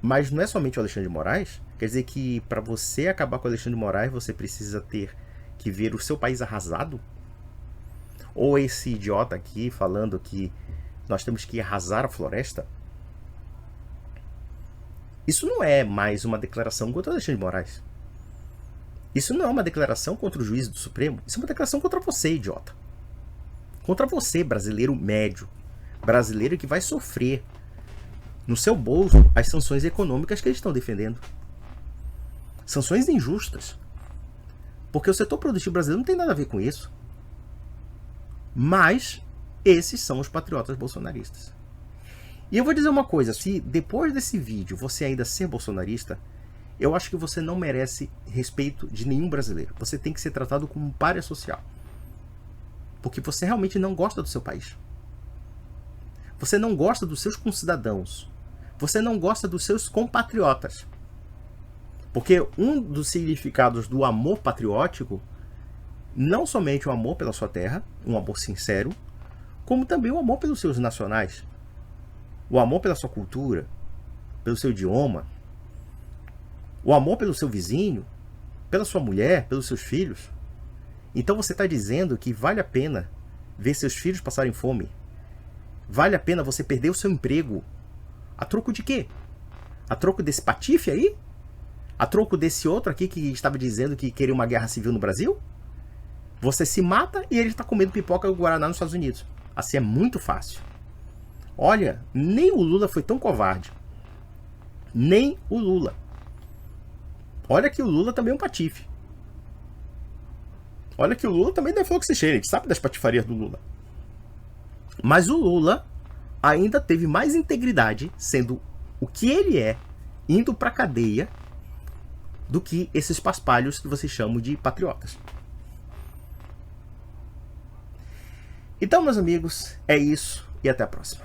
Mas não é somente o Alexandre de Moraes? Quer dizer que para você acabar com o Alexandre de Moraes, você precisa ter que ver o seu país arrasado? Ou esse idiota aqui falando que nós temos que arrasar a floresta? Isso não é mais uma declaração contra o Alexandre de Moraes. Isso não é uma declaração contra o juiz do Supremo. Isso é uma declaração contra você, idiota. Contra você, brasileiro médio. Brasileiro que vai sofrer no seu bolso as sanções econômicas que eles estão defendendo. Sanções injustas. Porque o setor produtivo brasileiro não tem nada a ver com isso. Mas esses são os patriotas bolsonaristas. E eu vou dizer uma coisa, se depois desse vídeo você ainda ser bolsonarista, eu acho que você não merece respeito de nenhum brasileiro. Você tem que ser tratado como um pária social. Porque você realmente não gosta do seu país. Você não gosta dos seus concidadãos. Você não gosta dos seus compatriotas. Porque um dos significados do amor patriótico, não somente o amor pela sua terra, um amor sincero, como também o amor pelos seus nacionais. O amor pela sua cultura, pelo seu idioma, o amor pelo seu vizinho, pela sua mulher, pelos seus filhos. Então você está dizendo que vale a pena ver seus filhos passarem fome? Vale a pena você perder o seu emprego? A troco de quê? A troco desse patife aí? A troco desse outro aqui que estava dizendo que queria uma guerra civil no Brasil? Você se mata e ele está comendo pipoca e guaraná nos Estados Unidos. Assim é muito fácil. Olha, nem o Lula foi tão covarde. Nem o Lula. Olha que o Lula também é um patife. Olha que o Lula também não é flor que se cheire. A gente sabe das patifarias do Lula. Mas o Lula ainda teve mais integridade, sendo o que ele é, indo pra cadeia, do que esses paspalhos que vocês chamam de patriotas. Então, meus amigos, é isso e até a próxima.